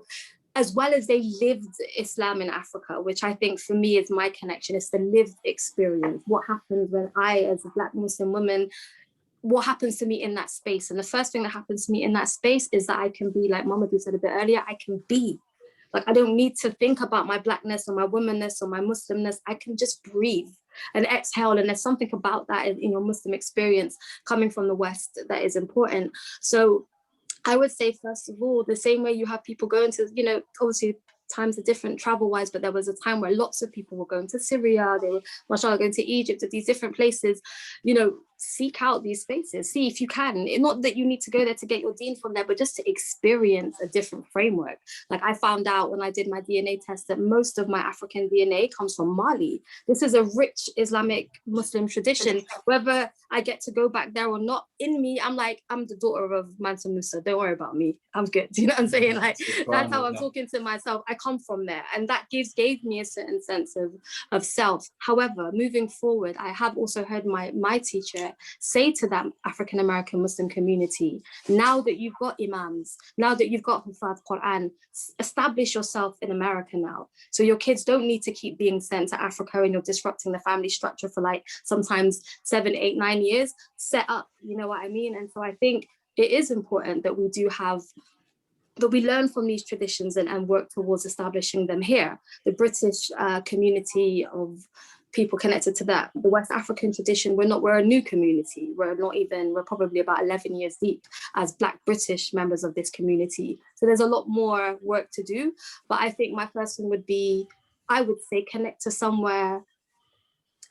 as well as they lived Islam in Africa, which I think for me is my connection, it's the lived experience. What happens when I, as a Black Muslim woman, what happens to me in that space? And the first thing that happens to me in that space is that I can be, like Mamadou said a bit earlier, I can be. Like, I don't need to think about my Blackness or my womanness or my Muslimness. I can just breathe and exhale. And there's something about that in your Muslim experience coming from the West that is important. So I would say, first of all, the same way you have people going to, obviously times are different travel-wise, but there was a time where lots of people were going to Syria, they were, mashallah, going to Egypt, to these different places, seek out these spaces, see if you can. Not that you need to go there to get your deen from there, but just to experience a different framework. Like I found out when I did my DNA test that most of my African DNA comes from Mali. This is a rich Islamic Muslim tradition. Whether I get to go back there or not, in me, I'm like, I'm the daughter of Mansa Musa. Don't worry about me. I'm good. Do you know what I'm saying? Like that's how I'm talking to myself. I come from there, and that gave me a certain sense of self. However, moving forward, I have also heard my teacher say to that African American Muslim community, now that you've got imams, now that you've got Hufaz Quran, establish yourself in America now. So your kids don't need to keep being sent to Africa and you're disrupting the family structure for like sometimes 7, 8, 9 years. Set up, you know what I mean? And so I think it is important that we do have, that we learn from these traditions and work towards establishing them here. The British community of people connected to that, the West African tradition, we're a new community. We're probably about 11 years deep as Black British members of this community. So there's a lot more work to do. But I think my first one would be, I would say, connect to somewhere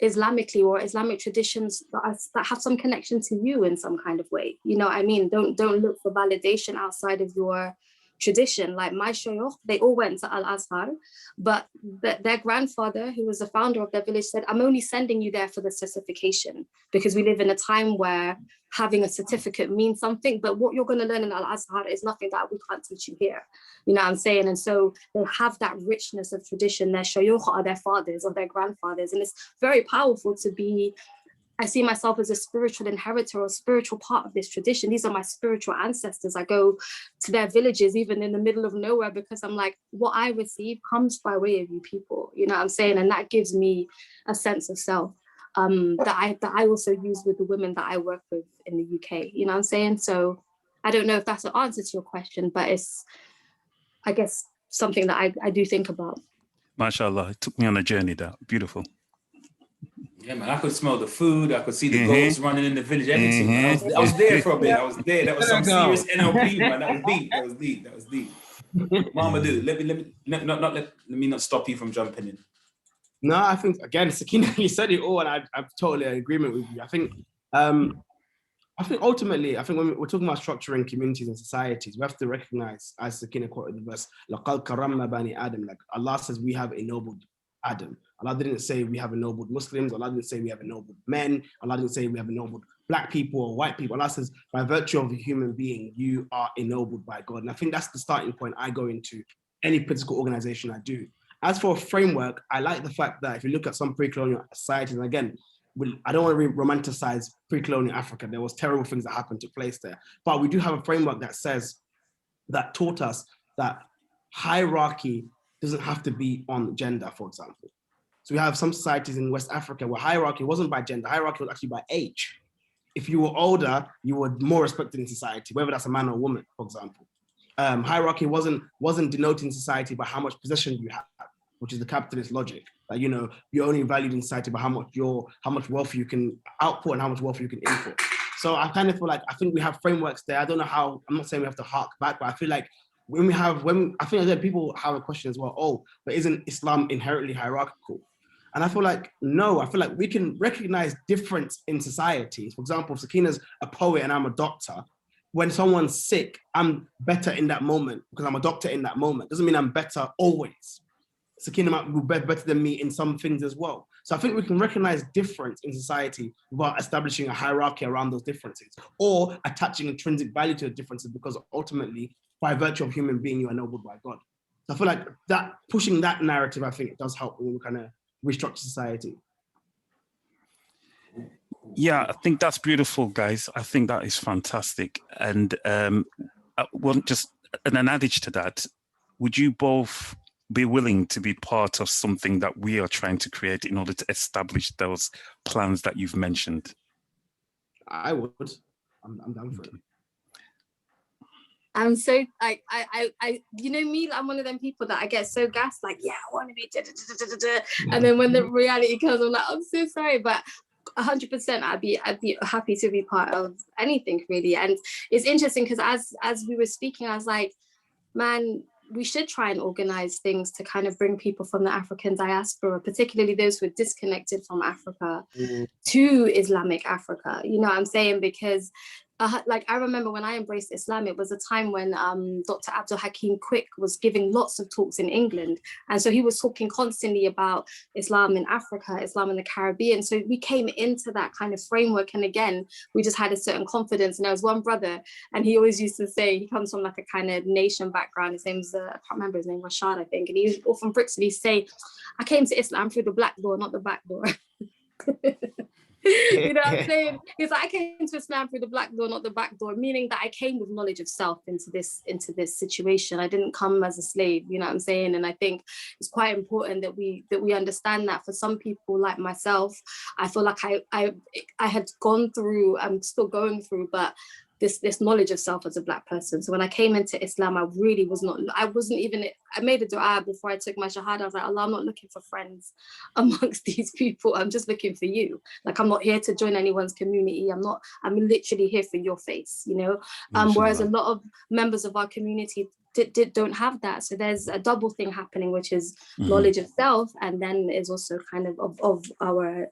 Islamically or Islamic traditions that have some connection to you in some kind of way. You know what I mean? Don't look for validation outside of your tradition. Like my shayukh, they all went to Al-Azhar, but their grandfather, who was the founder of their village, said, I'm only sending you there for the certification because we live in a time where having a certificate means something, but what you're going to learn in Al-Azhar is nothing that we can't teach you here. You know what I'm saying? And so they have that richness of tradition. Their shayukh are their fathers or their grandfathers. And it's very powerful to be, I see myself as a spiritual inheritor or spiritual part of this tradition. These are my spiritual ancestors. I go to their villages, even in the middle of nowhere, because I'm like, what I receive comes by way of you people, you know what I'm saying? And that gives me a sense of self that I also use with the women that I work with in the UK, you know what I'm saying? So I don't know if that's an answer to your question, but it's, I guess, something that I do think about. MashaAllah, it took me on a journey there. Beautiful. Yeah, man, I could smell the food. I could see the goats running in the village, everything. Man. I was there for a bit. I was there. That was some serious NLP, man. That was deep. That was deep. That was deep. Mamadou, let me not stop you from jumping in. No, I think, again, Sakina, you said it all, and I'm totally in agreement with you. I think ultimately, when we're talking about structuring communities and societies, we have to recognize, as Sakina quoted the verse, لَقَدْ كَرَمْنَا بَنِي آدَمَ, like Allah says we have ennobled Adam. Allah didn't say we have ennobled Muslims. Allah didn't say we have ennobled men. Allah didn't say we have ennobled Black people or white people. Allah says, by virtue of a human being, you are ennobled by God. And I think that's the starting point I go into any political organization I do. As for a framework, I like the fact that if you look at some pre-colonial societies, and again, I don't want to romanticize pre-colonial Africa. There was terrible things that happened, took place there. But we do have a framework that taught us that hierarchy doesn't have to be on gender, for example. So we have some societies in West Africa where hierarchy wasn't by gender, hierarchy was actually by age. If you were older, you were more respected in society, whether that's a man or a woman, for example. Hierarchy wasn't denoting society by how much possession you have, which is the capitalist logic. You know, you're only valued in society by how much wealth you can output and how much wealth you can input. So I kind of feel like, I think we have frameworks there. I don't know how, I'm not saying we have to hark back, but I feel like I think that people have a question as well, oh, but isn't Islam inherently hierarchical? And I feel like, no, I feel like we can recognize difference in societies. For example, if Sakina's a poet and I'm a doctor, when someone's sick, I'm better in that moment because I'm a doctor in that moment. Doesn't mean I'm better always. Sakina might be better than me in some things as well. So I think we can recognize difference in society without establishing a hierarchy around those differences or attaching intrinsic value to the differences, because ultimately, by virtue of human being, you are ennobled by God. So I feel like that pushing that narrative, I think it does help when we kind of restructure society. Yeah, I think that's beautiful, guys. I think that is fantastic. And just an adage to that, would you both be willing to be part of something that we are trying to create in order to establish those plans that you've mentioned? I would. I'm down for it. I'm so like I you know me, I'm one of them people that I get so gassed, like, yeah, I want to be and then when the reality comes, I'm like, I'm so sorry, but 100% I'd be happy to be part of anything really. And it's interesting because as we were speaking, I was like, man, we should try and organize things to kind of bring people from the African diaspora, particularly those who are disconnected from Africa, to Islamic Africa. You know what I'm saying? Because like I remember when I embraced Islam, it was a time when Dr. Abdul Hakim Quick was giving lots of talks in England. And so he was talking constantly about Islam in Africa, Islam in the Caribbean. So we came into that kind of framework. And again, we just had a certain confidence. And there was one brother, and he always used to say, he comes from like a kind of nation background. His name's, I can't remember his name, Rashad, I think. And he was often Brixton, he'd say, I came to Islam through the black door, not the back door. You know what I'm saying? Because I came to Islam through the black door, not the back door, meaning that I came with knowledge of self into this situation. I didn't come as a slave, you know what I'm saying? And I think it's quite important that we understand that. For some people like myself, I feel like I had gone through, I'm still going through, but this knowledge of self as a black person. So when I came into Islam, I really was not, I made a dua before I took my shahada. I was like, Allah, I'm not looking for friends amongst these people. I'm just looking for you. Like, I'm not here to join anyone's community. I'm literally here for your face, you know? Whereas a lot of members of our community don't have that. So there's a double thing happening, which is knowledge of self, and then is also kind of our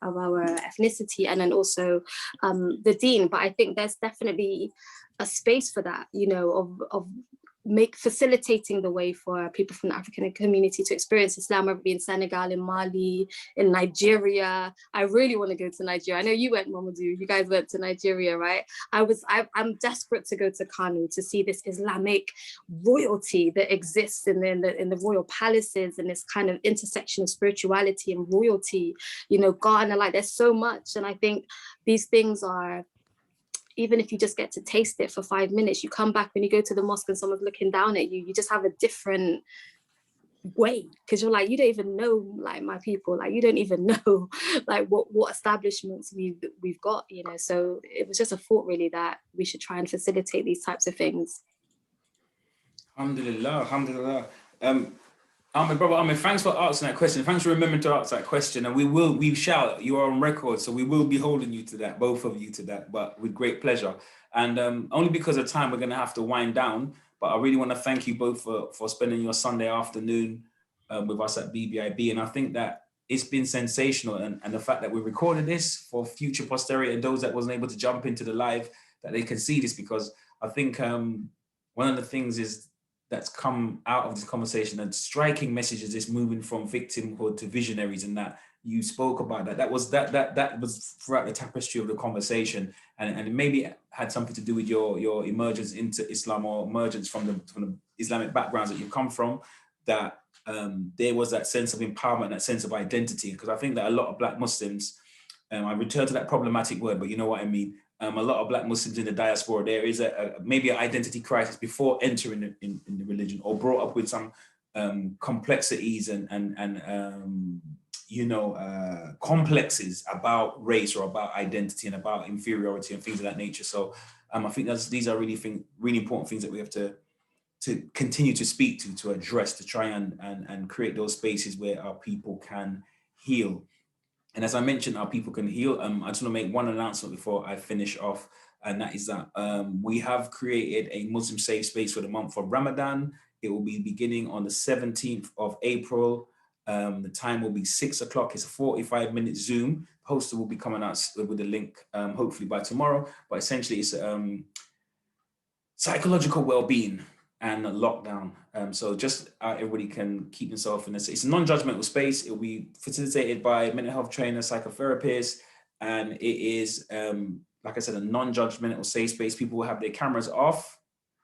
ethnicity, and then also the deen. But I think there's definitely a space for that, you know, of facilitating the way for people from the African community to experience Islam, whether it be in Senegal, in Mali, in Nigeria. I really want to go to Nigeria. I know you went, Mamadou, you guys went to Nigeria, right? I'm desperate to go to Kano to see this Islamic royalty that exists in the royal palaces, and this kind of intersection of spirituality and royalty, you know, Ghana, like there's so much. And I think these things are, even if you just get to taste it for 5 minutes, you come back when you go to the mosque and someone's looking down at you, you just have a different way, because you're like, you don't even know, like, my people, like, you don't even know like what establishments we've got, you know. So it was just a thought really that we should try and facilitate these types of things. Alhamdulillah. Brother, thanks for answering that question. Thanks for remembering to answer that question. And we shall, you are on record, so we will be holding you to that, both of you to that, but with great pleasure. And only because of time, we're going to have to wind down. But I really want to thank you both for spending your Sunday afternoon with us at BBIB. And I think that it's been sensational. And the fact that we recorded this for future posterity and those that wasn't able to jump into the live, that they can see this, because I think one of the things that's come out of this conversation, and striking messages is moving from victimhood to visionaries, and that you spoke about that was throughout the tapestry of the conversation, and it maybe had something to do with your emergence into Islam, or emergence from the Islamic backgrounds that you've come from, that there was that sense of empowerment, that sense of identity. Because I think that a lot of Black Muslims, I return to that problematic word, but you know what I mean, a lot of Black Muslims in the diaspora, there is maybe an identity crisis before entering in the religion, or brought up with some complexities and complexes about race, or about identity, and about inferiority and things of that nature. So I think these are really important things that we have to continue to speak to address, to try and create those spaces where our people can heal. And as I mentioned, our people can heal. I just want to make one announcement before I finish off, and that is that we have created a Muslim safe space for the month of Ramadan. It will be beginning on the 17th of April. The time will be 6 o'clock. It's a 45-minute Zoom. Poster will be coming out with the link, hopefully by tomorrow. But essentially, it's psychological well-being and lockdown. So just everybody can keep themselves in this. It's a non-judgmental space. It will be facilitated by mental health trainers, psychotherapists, and it is, like I said, a non-judgmental safe space. People will have their cameras off.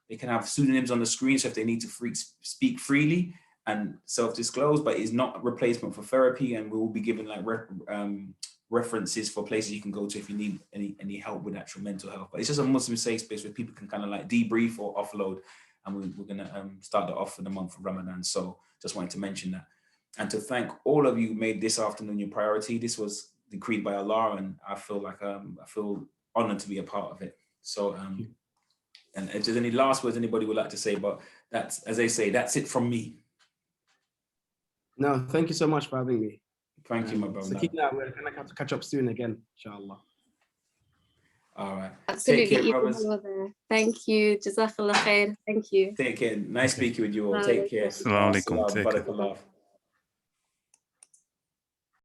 They can have pseudonyms on the screen, so if they need to speak freely and self-disclose, but it's not a replacement for therapy. And we will be giving like references for places you can go to if you need any help with actual mental health. But it's just a Muslim safe space where people can kind of like debrief or offload. And we're going to start that off for the month of Ramadan. So just wanted to mention that. And to thank all of you who made this afternoon your priority. This was decreed by Allah, and I feel like I feel honored to be a part of it. So, and if there's any last words anybody would like to say, but that's, as they say, that's it from me. No, thank you so much for having me. Thank you, my brother. So keep that. We're going to have to catch up soon again, inshallah. All right. Absolutely. Take care, Even brothers. more there. Thank you. Jazakallah khair. Thank you. Take care. Nice speaking with you all. Bye. Take care. Assalamu alaikum. Assalam. Take care. Barakallah.